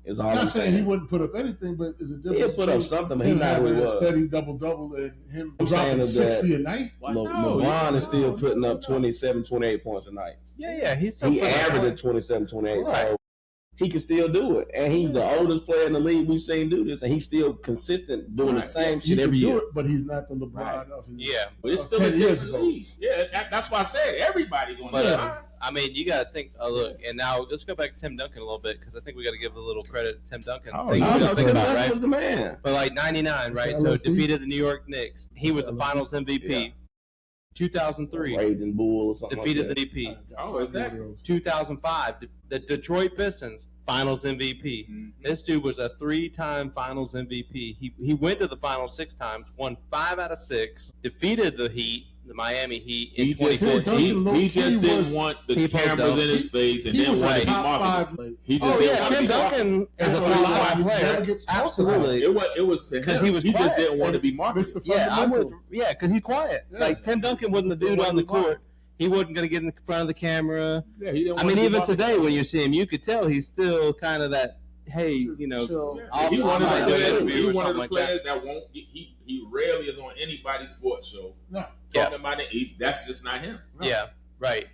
Is all I'm I'm not saying he saying. wouldn't put up anything, but is a difference. He'll put up between something, but he him not who he having a was. steady double and him I'm saying dropping is that 60 a night. LeBron is still putting up 27, 28 points a night. Yeah. He's still He putting up averaged points. 27, 28. Right. So he can still do it. And he's the oldest player in the league we've seen do this. And he's still consistent doing the Right. same He shit can every do year. it, but he's not the LeBron Right. of his. Yeah, But it's of still 10 a years different ago. league. Yeah, that's why I said everybody going to But decline. I mean, you got to think. Look, and now let's go back to Tim Duncan a little bit because I think we got to give a little credit to Tim Duncan. Oh, Thing yeah. you I gotta know think Tim about, Duncan right? was the man. But like 99, right? So LFC. defeated the New York Knicks. He was the LFC. Finals MVP. Yeah. 2003 Raging Bull or something defeated like the that. DP. Oh, exactly. 2005 the Detroit Pistons Finals MVP. Mhm. This dude was a 3-time Finals MVP. He went to the Finals 6 times, won 5 out of 6, defeated the Heat, the Miami Heat in He just, Duncan 2014. he just low-key didn't was- want the people cameras don't- in his face and He then was want a to be top marketed. 5. He just Oh didn't yeah, want to Tim be marketed. Duncan is a That's top why 5 he player. never gets talked Absolutely. It was to him. Because he was just quiet. didn't want to be marketed. Mr. Yeah, I'm with. Fundamental. Yeah, because he's quiet. Yeah. Like Tim Duncan wasn't the dude on the court. He wasn't going to get in front of the camera. Yeah, he didn't I want mean, to be even marketed. today when you see him, you could tell he's still kind of that. Hey, you know, Chill. Yeah, he I'll one of might the do an players. interview He or one of something the like players that won't. He rarely is on anybody's sports show No. talking about it. That's just not him. yeah, right.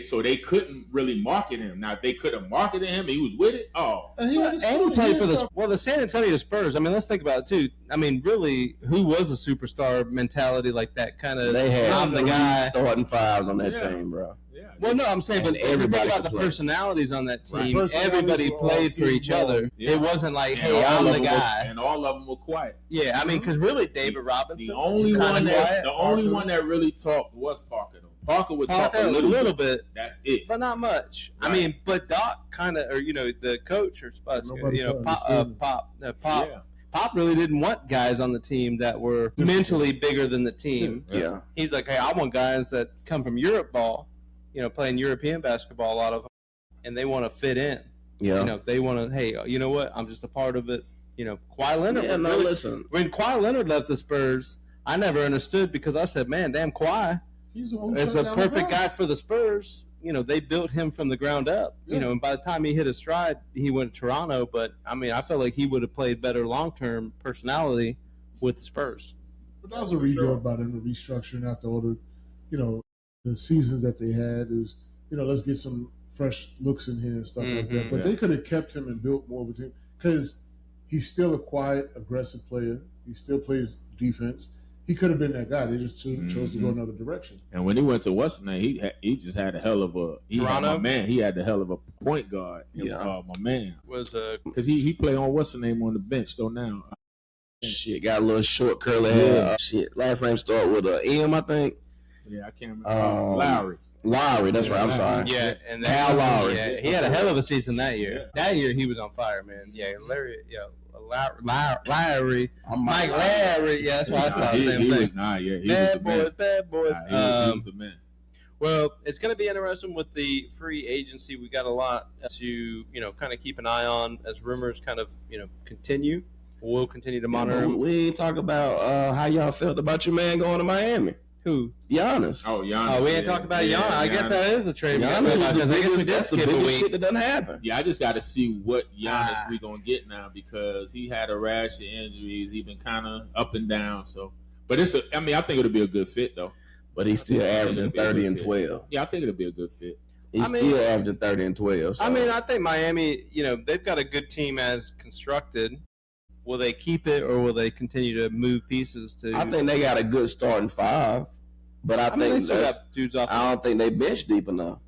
So they couldn't really market him. Now if they could have marketed him, he was with it. Oh, And he And understood. he played for the stuff. the San Antonio Spurs. I mean, let's think about it too. I mean, really, who was a superstar mentality like that? Kind of. They had I'm the three guy. starting fives on that Yeah. team, bro. yeah. Well, no, I'm saying, And but if you think everybody about could the play. personalities on that Right. team, Personalities everybody were all played for team each ball. other. Yeah. It wasn't like, And hey, all I'm of the them were- guy. and all of them were quiet. Yeah, I mean, because really, David Robinson, The only kinda one quiet. that really talked was Parker. Though Parker would talk Parker a little bit. bit, That's it. but not much. I Right. mean, but Doc kind of, or the coach or Nobody you know, could Pop, understand Pop, Yeah. Pop really didn't want guys on the team that were mentally bigger than the team. Yeah. He's like, hey, I want guys that come from Europe ball, playing European basketball. A lot of them. and they want to fit in. Yeah. They want to. Hey, you know what? I'm just a part of it. Kawhi Leonard. Yeah, no, listen. When Kawhi Leonard left the Spurs, I never understood because I said, "Man, damn, Kawhi is a perfect guy for the Spurs." They built him from the ground up. Yeah. And by the time he hit his stride, he went to Toronto. But I felt like he would have played better long-term personality with the Spurs. But that was a rebuild by them, the restructuring after all the, the seasons that they had. Is let's get some fresh looks in here and stuff like that. But they could have kept him and built more with him because he's still a quiet, aggressive player. He still plays defense. He could have been that guy. They just chose to go another direction. And when he went to what's name, he just had a hell of a Toronto. He had the hell of a point guard. Yeah, my man Was because he played on what's the name on the bench though now. Shit, got a little short curly hair. Shit, last name start with a M, I think. Yeah, I can't remember. Lowry, that's right. I'm sorry. Yeah, and Kyle Lowry. Yeah, he had a hell of a season that year. Yeah. That year he was on fire, man. Yeah, Larry. Yeah, Lowry. Mike Lowry. Yeah, that's why I was saying. Bad boys. He was the man. Well, it's going to be interesting with the free agency. We got a lot to kind of keep an eye on as rumors kind of continue. We'll continue to monitor. We ain't talk about how y'all felt about your man going to Miami. Who? Giannis. Oh, Giannis. Oh, we ain't talking about Giannis. I guess that is a trade. Giannis that's the biggest shit that doesn't happen. Yeah, I just got to see what Giannis we gonna get now because he had a rash of injuries. He been kind of up and down. So, but I think it'll be a good fit though. But he's still averaging 30 and 12. Yeah, I think it'll be a good fit. He's still averaging 30 and 12. So. I think Miami, they've got a good team as constructed. Will they keep it or will they continue to move pieces to? I think they got a good starting five, but I think they got dudes off. I don't think they bench deep enough.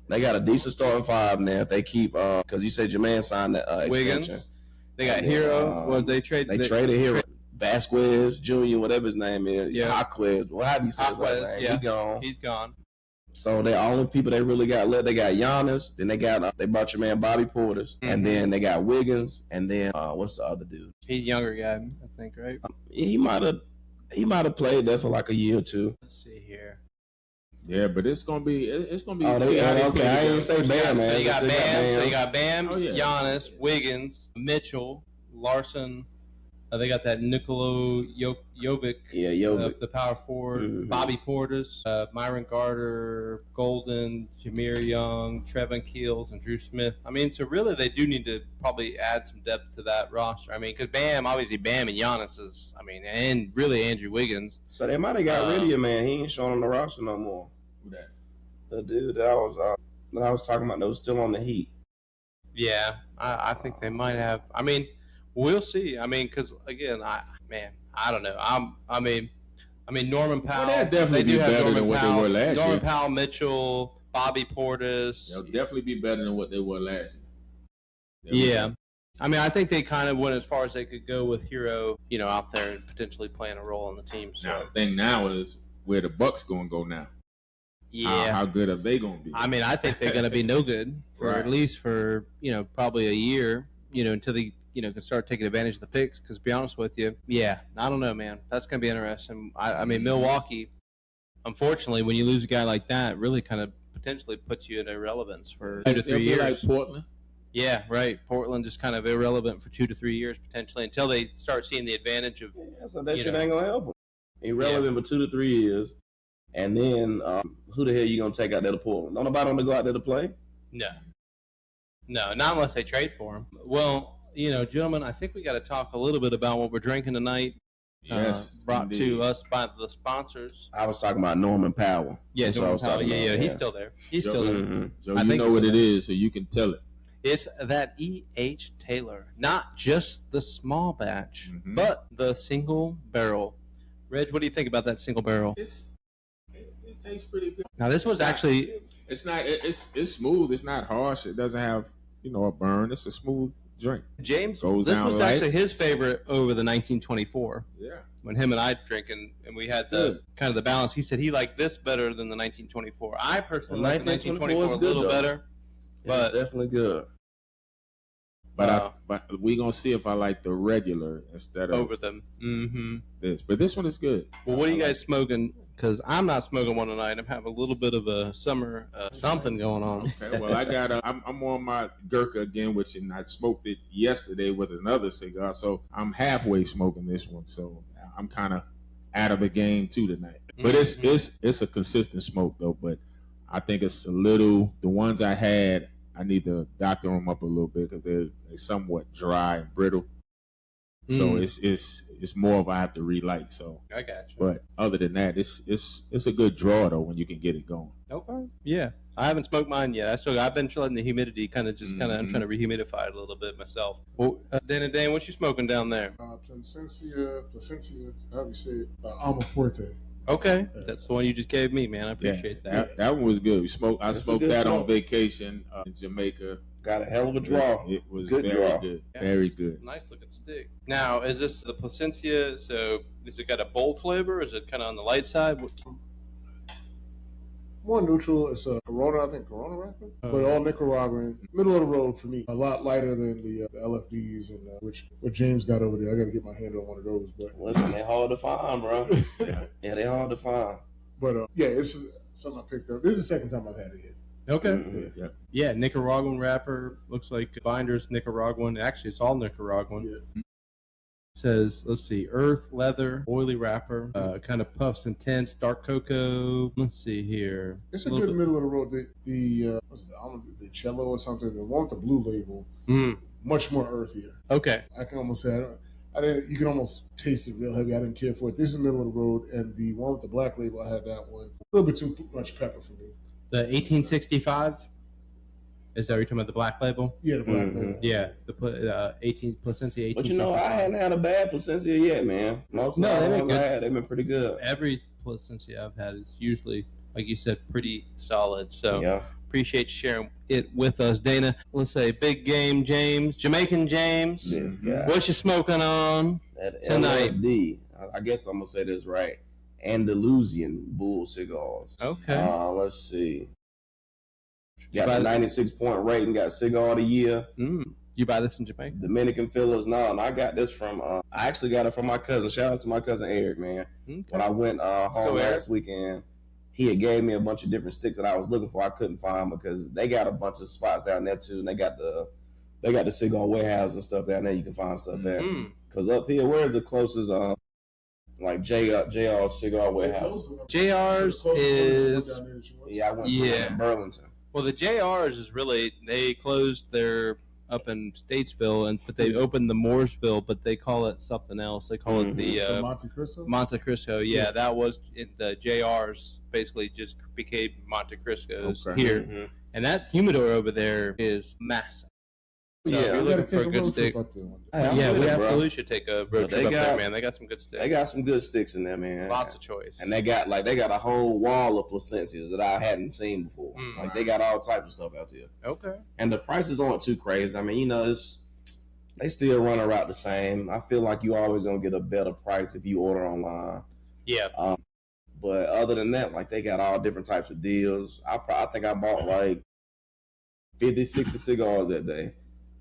They got a decent starting five now. If they keep, because you said Jermaine signed the extension. Wiggins. They got Hero. They traded Hero. Vasquez Jr., whatever his name is. Yeah. Jaquez. Well, how do you say his last name? Yeah. He's gone. So the only people they really got left, they got Giannis. Then they brought your man Bobby Portis, and then they got Wiggins, and then what's the other dude? He's a younger guy, I think, right? He might have played there for like a year or two. Let's see here. Yeah, but it's gonna be. Oh, okay. I didn't say Bam, man. So you got Bam. So you got Bam, Giannis, Yeah. Wiggins, Mitchell, Larson. They got that Nikola Jovic, the power forward, Bobby Portis, Myron Carter, Golden, Jameer Young, Trevin Keels, and Drew Smith. So really they do need to probably add some depth to that roster. Because Bam and Giannis is, and really Andrew Wiggins. So they might have got rid of your man. He ain't showing on the roster no more. Who that? The dude that I was talking about that was still on the Heat. Yeah, I think they might have. We'll see. Because again, I don't know. Norman Powell. Well, they'll definitely be better than what they were last year. Norman Powell, Mitchell, Bobby Portis. They'll definitely be better than what they were last year. Yeah. I think they kind of went as far as they could go with Hero, out there and potentially playing a role on the team. So. Now, the thing now is where the Bucks going to go now. Yeah. How good are they going to be? I think they're going to be no good for at least for, probably a year, until they can start taking advantage of the picks. Because to be honest with you, I don't know, man. That's going to be interesting. Milwaukee, unfortunately, when you lose a guy like that, really kind of potentially puts you in irrelevance for 2 to 3 years. Like Portland. Yeah, right. Portland just kind of irrelevant for 2 to 3 years potentially until they start seeing the advantage of. Yeah, so that shit ain't gonna help them. Irrelevant for 2 to 3 years, and then who the hell you gonna take out there to Portland? Don't nobody want to go out there to play. No, not unless they trade for him. Well. Gentlemen, I think we got to talk a little bit about what we're drinking tonight. Yes, brought indeed. to us by the sponsors. I was talking about Norman Powell. Yeah, Norman Powell. Yeah, he's still there. He's still there. Mm-hmm. So you know what it is, so you can tell it. It's that E.H. Taylor, not just the small batch, but the single barrel. Reg, what do you think about that single barrel? It tastes pretty good. Now this was actually. It's not. It's smooth. It's not harsh. It doesn't have a burn. It's a smooth drink. James, Goes this down was light. actually his favorite over the 1924. Yeah. When him and I drinking, and we had the kind of the balance. He said he liked this better than the 1924. I personally like the 1924 a little better, but it's definitely good. But we gonna see if I like the regular instead of over them. this. But this one is good. Well, what are you guys smoking? because I'm not smoking one tonight. I'm having a little bit of a summer something going on. Okay, well, I got I'm on my Gurkha again, which and I smoked it yesterday with another cigar, so I'm halfway smoking this one. So I'm kind of out of the game too tonight. But it's a consistent smoke though. But I think it's a little. The ones I had, I need to doctor them up a little bit because they're somewhat dry and brittle. So it's more of I have to relight. So I got you. But other than that, it's a good draw though when you can get it going. Okay. Yeah. I haven't smoked mine yet. I've been letting the humidity I'm trying to rehumidify it a little bit myself. Well, Dan, what you smoking down there? Placentia, however you say it, Almaforte. Okay, that's the one you just gave me, man. I appreciate that. That one was good. I smoked that on vacation in Jamaica. Got a hell of a draw. It was Good very draw. good. Yeah. Very good. Nice looking stick. Now, is this the Placentia? So, is it got a bold flavor? Is it kind of on the light side? More neutral. It's a Corona, I think Corona wrapper, but all Nicaraguan. Middle of the road for me. A lot lighter than the LFDs, and what James got over there. I got to get my hand on one of those. But Listen, they're hard to find, bro. Yeah, they're hard to find. But it's something I picked up. This is the second time I've had it here. Okay. Mm-hmm. Yeah, Nicaraguan wrapper. Looks like binder's Nicaraguan. Actually, it's all Nicaraguan. Yeah. It says, let's see, earth, leather, oily wrapper, kind of puffs intense, dark cocoa. Let's see here. It's a good middle of the road. What's it? I don't know, the cello or something. The one with the blue label, much more earthier. Okay. I can almost say I didn't. You can almost taste it real heavy. I didn't care for it. This is middle of the road, and the one with the black label, I had that one. A little bit too much pepper for me. The 1865. Is that what you're talking about, the black label? Yeah, the black label. Yeah, the Placentia 1865. But you know, I hadn't had a bad Placentia yet, man. Most of the ones I had, they've been pretty good. Every Placentia I've had is usually, like you said, pretty solid. So Yeah. appreciate you sharing it with us, Dana. Let's say big game, James, Jamaican James. This guy. What you smoking on That tonight? LFD. I guess I'm gonna say this right. Andalusian bull cigars. Okay. Let's see. Got a 96-point rating. Got cigar of the year. You buy this in Jamaica? Dominican fillers. No, and I got this from. I actually got it from my cousin. Shout out to my cousin Eric, man. Okay. When I went home last weekend, he had gave me a bunch of different sticks that I was looking for. I couldn't find because they got a bunch of spots down there too, and they got the cigar warehouse and stuff down there. You can find stuff at. Because up here, where is the closest like JR cigar warehouse? JR's is I went to Burlington. Well, the JR's is really, they closed their up in Statesville, but they opened the Mooresville, but they call it something else. They call it the Monte Cristo. Monte Cristo. Yeah, that was the JR's. Basically, just became Monte Cristo's here, and that humidor over there is massive. So if you're looking for a good stick. Yeah, we absolutely should take a road trip up there, man. They got some good sticks. They got some good sticks in there, man. Lots of choice. And they got a whole wall of Placencias that I hadn't seen before. Like they got all types of stuff out there. Okay. And the prices aren't too crazy. I mean, they still run around the same. I feel like you always gonna get a better price if you order online. Yeah. But other than that, like they got all different types of deals. I think I bought like 50, 60 cigars that day.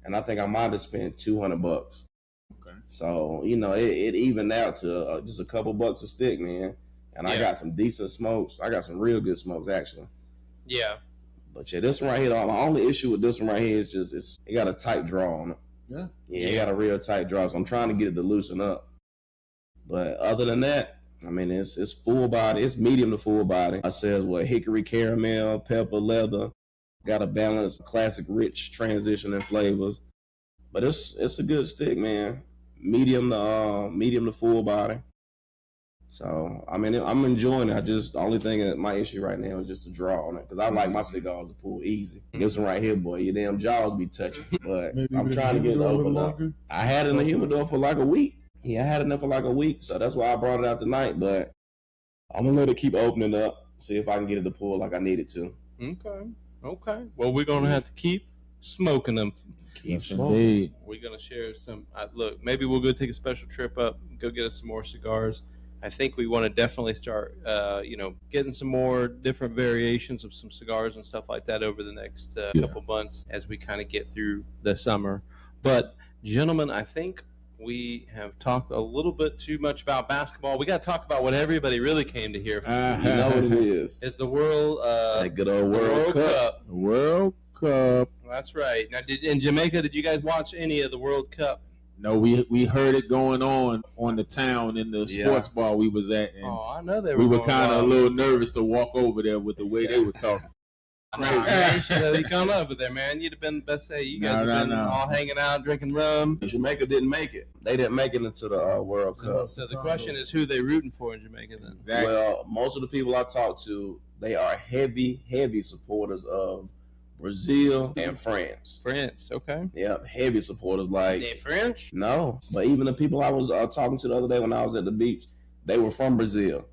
And I think I might have spent $200. Okay. So, it evened out to just a couple bucks a stick, man. And I got some decent smokes. I got some real good smokes, actually. Yeah. But yeah, this one right here, my only issue with this one right here is just it got a tight draw on it. Yeah. Yeah, it got a real tight draw. So I'm trying to get it to loosen up. But other than that, I mean, it's full body. It's medium to full body. I says hickory caramel, pepper, leather. Got a balanced, classic, rich transition in flavors, but it's a good stick, man. Medium to full body. So I mean, I'm enjoying it. The only thing that my issue right now is just the draw on it because I like my cigars to pull easy. This one right here, boy, your damn jaws be touching. But I'm trying to get it open up. I had it in the humidor for like a week. Yeah, I had it in there for like a week, so that's why I brought it out tonight. But I'm gonna let it keep opening up, see if I can get it to pull like I need it to. Okay. Well, we're going to have to keep smoking them. Keep smoking. We're going to share some. Look, maybe we'll go take a special trip up, go get us some more cigars. I think we want to definitely start, getting some more different variations of some cigars and stuff like that over the next couple months as we kind of get through the summer. But, gentlemen, I think we have talked a little bit too much about basketball. We got to talk about what everybody really came to hear. You know what it is. It's the World That good old World Cup. World Cup. That's right. Now, in Jamaica, did you guys watch any of the World Cup? No, we heard it going on the town in the sports bar we was at, and I know they were. we were kind of a little nervous to walk over there with the way they were talking. You should have come over there, man. You'd have been the best. You guys have been all hanging out, drinking rum. Jamaica didn't make it. They didn't make it into the World Cup. So the question is, who they rooting for in Jamaica then? Exactly. Well, most of the people I talked to, they are heavy supporters of Brazil and France. France, okay. Yeah, heavy supporters. Like They French? No, but even the people I was talking to the other day when I was at the beach, they were from Brazil.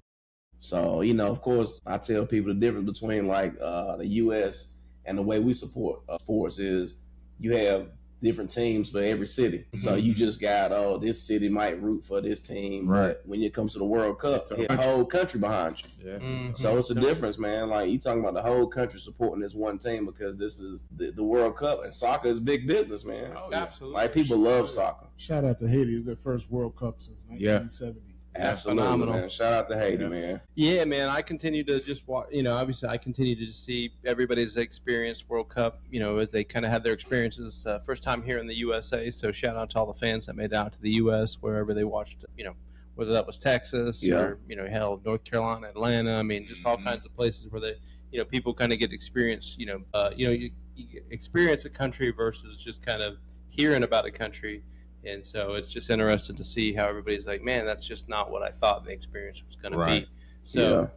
So, of course, I tell people the difference between like the U.S. and the way we support sports is you have different teams for every city. Mm-hmm. So you just got, this city might root for this team. Right. But when it comes to the World Cup, you have the whole country behind you. Yeah. Mm-hmm. So it's a difference, man. Like you talking about the whole country supporting this one team because this is the World Cup, and soccer is big business, man. Oh, yeah. Absolutely. Like people love soccer. Shout out to Haiti. It's their first World Cup since 1970. Absolutely, phenomenal. Man. Shout out to Haiti, man. Yeah, man. I continue to just watch. Obviously, I continue to just see everybody's experience World Cup. As they kind of had their experiences first time here in the USA. So shout out to all the fans that made it out to the US wherever they watched. Whether that was Texas or hell, North Carolina, Atlanta. I mean, just all kinds of places where they, people kind of get experience. You experience a country versus just kind of hearing about a country. And so it's just interesting to see how everybody's like, man, that's just not what I thought the experience was going to be. So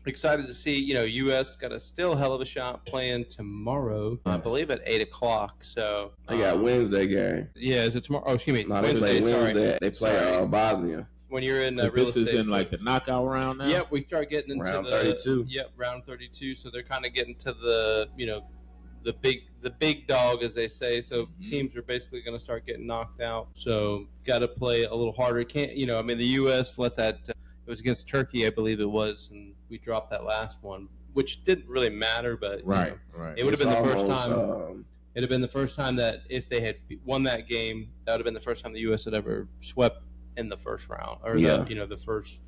excited to see, U.S. got a still hell of a shot playing tomorrow, I believe at 8 o'clock. So they got Wednesday game. Yeah, is it tomorrow? Oh, excuse me. No, they play Wednesday. Sorry. They play Bosnia. When you're in this is in like the knockout round now? Yep, we start getting into round 32. Yep, round 32. So they're kind of getting to the, the big dog, as they say. So teams are basically going to start getting knocked out. So got to play a little harder. Can't the U.S. let that. It was against Turkey, I believe it was, and we dropped that last one, which didn't really matter. But right. It would have been the first time. It'd have been the first time that if they had won that game, that would have been the first time the U.S. had ever swept in the first round or the first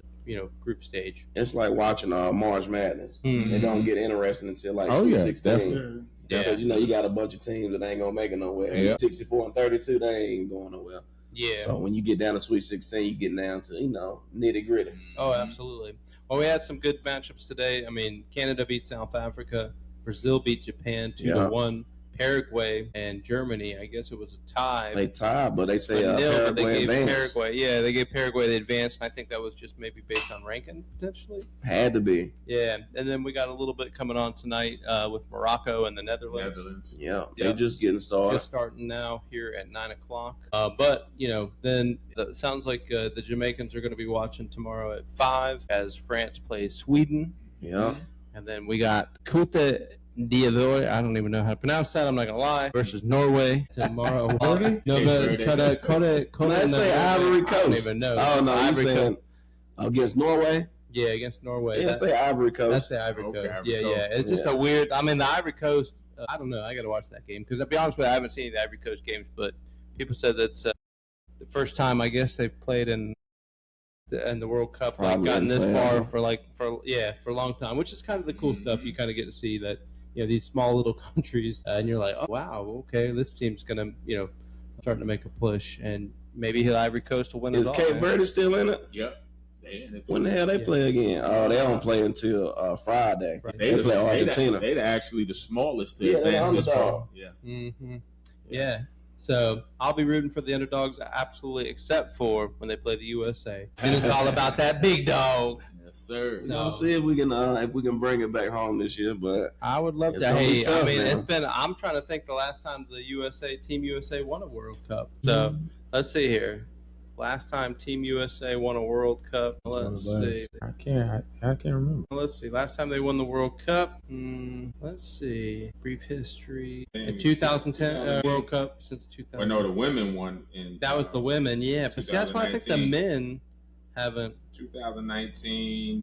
group stage. It's like watching March Madness. Mm-hmm. It don't get interesting until like 16. Definitely. Yeah, because you got a bunch of teams that ain't gonna make it nowhere. Yeah. 64 and 32, they ain't going nowhere. Yeah. So when you get down to Sweet 16, you get down to nitty gritty. Oh, absolutely. Well, we had some good matchups today. I mean, Canada beat South Africa, Brazil beat Japan 2-1. Paraguay and Germany, I guess it was a tie. They tied, but they say Paraguay they gave advanced. Paraguay. Yeah, they gave Paraguay the advance, and I think that was just maybe based on ranking potentially. Had to be. Yeah, and then we got a little bit coming on tonight with Morocco and the Netherlands. Yeah, they're just getting started. Just starting now here at 9 o'clock. But then it sounds like the Jamaicans are going to be watching tomorrow at 5 as France plays Sweden. Yeah, and then we got Cote d'Ivoire, I don't even know how to pronounce that. I'm not gonna lie. Versus Norway tomorrow. Let's say Ivory Coast. I don't even know. Oh no, you saying against Norway? Yeah, against Norway. Yeah, say Ivory Coast. That's the Ivory Coast. Yeah. It's just a weird. I mean, the Ivory Coast. I don't know. I got to watch that game because, to be honest with you, I haven't seen the Ivory Coast games. But people said that's the first time I guess they've played in the World Cup, gotten this far for a long time, which is kind of the cool stuff. You kind of get to see that. These small little countries, and you're like, oh, wow, okay, this team's going to, starting to make a push, and maybe the Ivory Coast will win it all. Is Cape Verde still in it? Yep. When the hell they play again? Oh, they don't play until Friday. They play Argentina. They're actually the smallest to advance this far. Yeah. Mm-hmm. Yeah. So I'll be rooting for the underdogs, absolutely, except for when they play the USA. And it's all about that big dog. Yes, sir. So, we'll see if we can bring it back home this year, but I would love to. Hey, tough, it's been. I'm trying to think the last time the Team USA won a World Cup. So let's see here. Last time Team USA won a World Cup. Let's see. I can't remember. Let's see. Last time they won the World Cup. Let's see. Brief history. In 2010 World Cup since 2000. Well, no, the women won in. That was the women, yeah. But see, that's why I think the men haven't. 2019.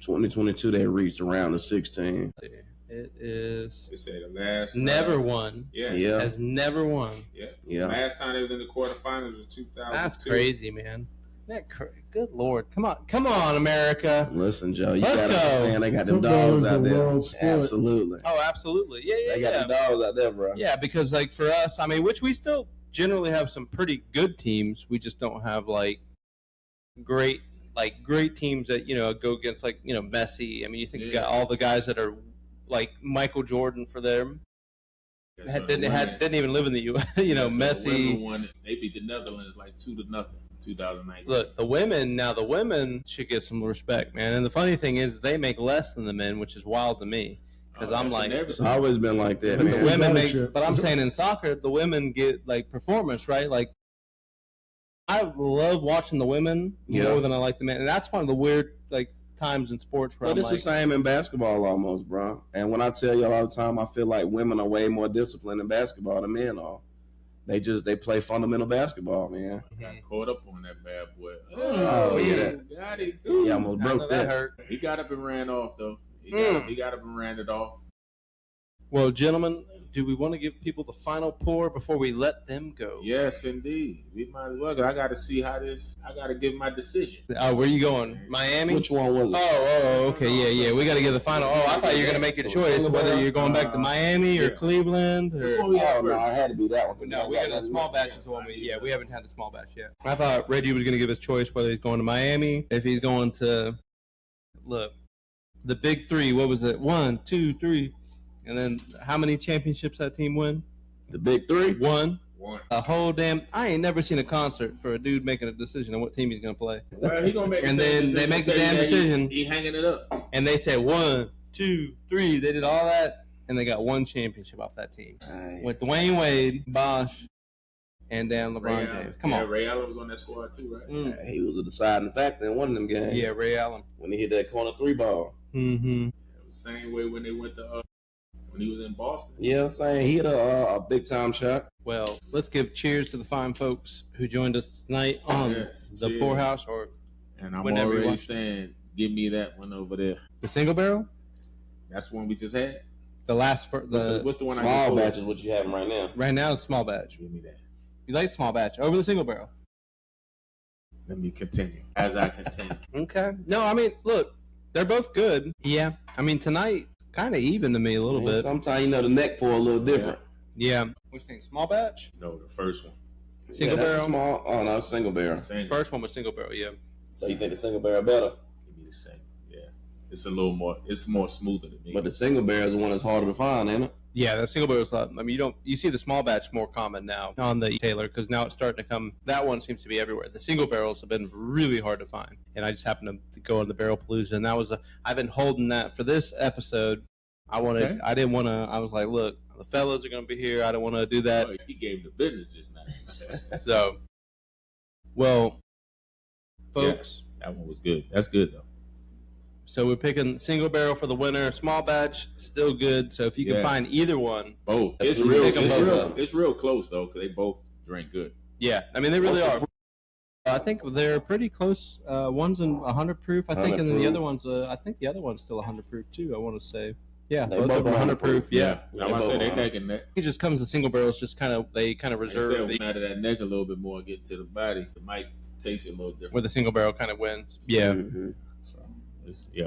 2022 they reached around the 16. It is. They say the last. Never won. Yeah. Yeah. Has never won. Yeah. Last time they was in the quarterfinals was 2002. That's crazy, man. Good Lord. Come on, America. Listen, Joe, you Let's gotta go. understand they got them Football dogs is out the there. world sport. Absolutely. Oh, absolutely. Yeah. They got the dogs out there, bro. Yeah, because like for us, I mean, which we still generally have some pretty good teams. We just don't have like great teams that go against Messi. I mean, you think you got all the guys that are like Michael Jordan for them. Didn't even live in the U.S. Messi. Won, they beat the Netherlands like 2-0, 2019. Look, the women should get some respect, man. And the funny thing is, they make less than the men, which is wild to me. Because I'm like, it's always been like that. The Man. women make, but I'm saying in soccer, the women get like performance, right? Like, I love watching the women more than I like the men, and that's one of the weird times in sports where But it's the same in basketball almost, bro. And when I tell you all the time, I feel like women are way more disciplined in basketball than men are. They play fundamental basketball, man. Got caught up on that bad boy. Oh yeah, got it. Yeah, almost broke that. Hurt. He got up and ran off though. He got up and ran it off. Well, gentlemen, do we want to give people the final pour before we let them go? Yes, indeed. We might as well. 'Cause I got to see how this. I got to give my decision. Oh, where you going? Miami? Which one was it? Oh, okay, yeah. We got to give the final. Oh, I thought you were gonna make your choice whether you're going back to Miami or Cleveland. Which Or... one we had No, first? I had to be that one. No, we got the small batch is the one we haven't had the small batch yet. I thought Reggie was gonna give his choice whether he's going to Miami, if he's going to the big three. What was it? 1, 2, 3. And then how many championships that team win? The big three? One. One. A whole damn. I ain't never seen a concert for a dude making a decision on what team he's gonna play. Well, he gonna make. And then they make the damn decision. He hanging it up. And they said 1, 2, 3. They did all that, and they got one championship off that team with Dwayne Wade, Bosh, and damn LeBron James. Come on. Ray Allen was on that squad too, right? He was a deciding factor in one of them games. Yeah, Ray Allen. When he hit that corner 3 ball. Mm-hmm. Same way when they went to when he was in Boston. Yeah, I'm saying he hit a big time shot. Well, let's give cheers to the fine folks who joined us tonight on the cheers. Poorhouse, or And I'm whenever you already want. saying, give me that one over there. the single barrel. That's the one we just had. The last for What's the one I Small just pulled? batch is what you having right now. right now is small batch. Give me that. You like small batch over the single barrel? Let me continue as I continue. Okay. No, I mean, look, they're both good. Yeah. I mean, tonight kind of even to me a little bit. Sometimes the neck pour a little different. Yeah. What you think? Small batch? No, the first one. Single that's barrel? Small. Oh no, single barrel. Same. First one was single barrel. Yeah. So you think the single barrel better? Give me the same. Yeah, it's a little more. It's more smoother to me. But the single barrel is the one that's harder to find, ain't it? Yeah, that single barrel is. I mean, you see the small batch more common now on the Taylor because now it's starting to come. That one seems to be everywhere. The single barrels have been really hard to find, and I just happened to go on the Barrel Palooza, and that was I've been holding that for this episode. I wanted. Okay. I didn't want to. I was like, look, the fellas are going to be here. I don't want to do that. Oh, he gave the business just now. So, well, folks. That one was good. That's good though. So we're picking single barrel for the winner. Small batch, still good. So if you can Yes. find either one, Both. It's It's real- real. it's real- It's real close though, because they both drink good. yeah, I mean they really What's are. I think they're pretty close. One's in 100 proof, I think, 100 and then the proof. other one's. I think the other one's still 100 proof too. I want to say, yeah, They both both of them are 100 proof. Yeah, I want to say they neck and neck. it just comes the single barrels. Just kind of they kind of Like I reserve said, out of that neck a little bit more, get to the body. It might taste it a little different. where the single barrel kind of wins. Yeah. Mhm. So,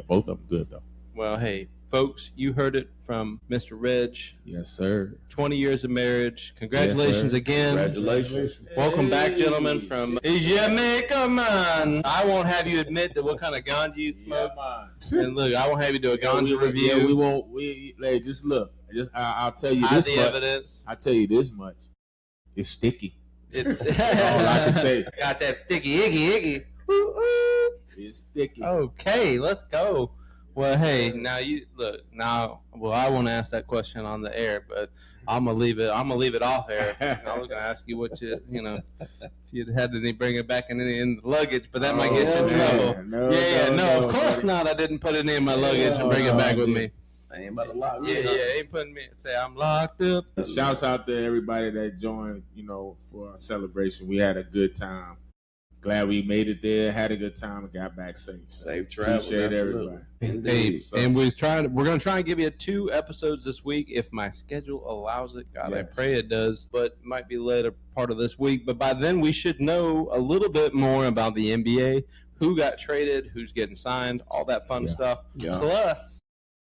both of them good though. Well, hey, folks, you heard it from Mr. Reg. Yes, sir. 20 years of marriage. Congratulations sir. again. Congratulations. Welcome back, gentlemen, from Jamaica, man. I won't have you admit that what kind of ganja you smoke. And look, I won't have you do a ganja review. Yeah, we won't. Like, just look. I'll tell you Hide this the much. evidence. I'll tell you this much. It's sticky. It's all I can say. Got that sticky iggy. It's sticky. Okay, let's go. Well, hey, now you look. Now, well, I want to ask that question on the air, but I'm gonna leave it. I'm gonna leave it off air. I was gonna ask you what if you'd had to bring it back in the luggage, but that might get you in trouble. No, of course not. I didn't put it in my luggage and bring it back with me. I ain't about to lock me Yeah, up. ain't putting me. Say I'm locked up. Shouts out to everybody that joined, for our celebration. We had a good time. Glad we made it there, had a good time, and got back safe. Safe travel. Appreciate absolutely. everybody. Hey, So, and we're going to try and give you 2 episodes this week if my schedule allows it. God, I Yes. pray it does, but might be later part of this week. But by then, we should know a little bit more about the NBA, who got traded, who's getting signed, all that fun Yeah. stuff. yeah. Plus,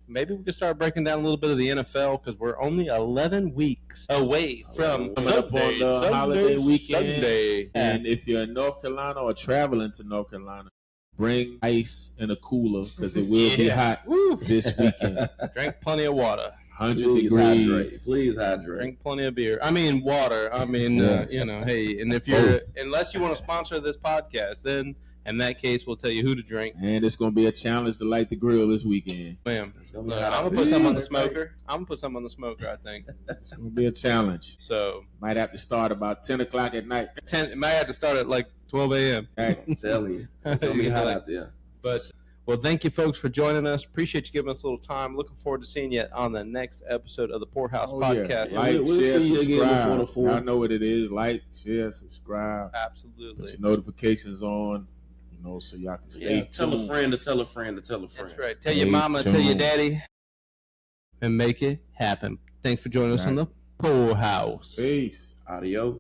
maybe we can start breaking down a little bit of the NFL because we're only 11 weeks away from Coming up on the holiday weekend. Sunday. And if you're in North Carolina or traveling to North Carolina, bring ice in a cooler because it will be hot Woo. this weekend. Drink plenty of water. 100 Please degrees. hydrate. Please hydrate. Drink plenty of beer. I mean, water. I mean, Yes. hey, and if you're, unless you want to sponsor this podcast, then in that case, we'll tell you who to drink. And it's going to be a challenge to light the grill this weekend. Bam. It's gonna be Look, hot I'm out going to put there. some on the smoker. I'm going to put some on the smoker, I think. It's going to be a challenge. So, Might have to start about 10 o'clock at night. it might have to start at like 12 a.m. Okay. I'm telling you. It's going to be hot out there. But, well, thank you, folks, for joining us. Appreciate you giving us a little time. Looking forward to seeing you on the next episode of the Poorhouse Podcast. Yeah. Like, We'll share, see you again before subscribe. the 4th. Y'all know what it is. Like, share, subscribe. Absolutely. Put your notifications on, so y'all can stay Yeah. tuned. Tell a friend to tell a friend to tell a friend. That's right. Tell your Stay mama, tell your tuned. daddy, and make it happen. Thanks for joining us on the Poorhouse. Peace. Adios.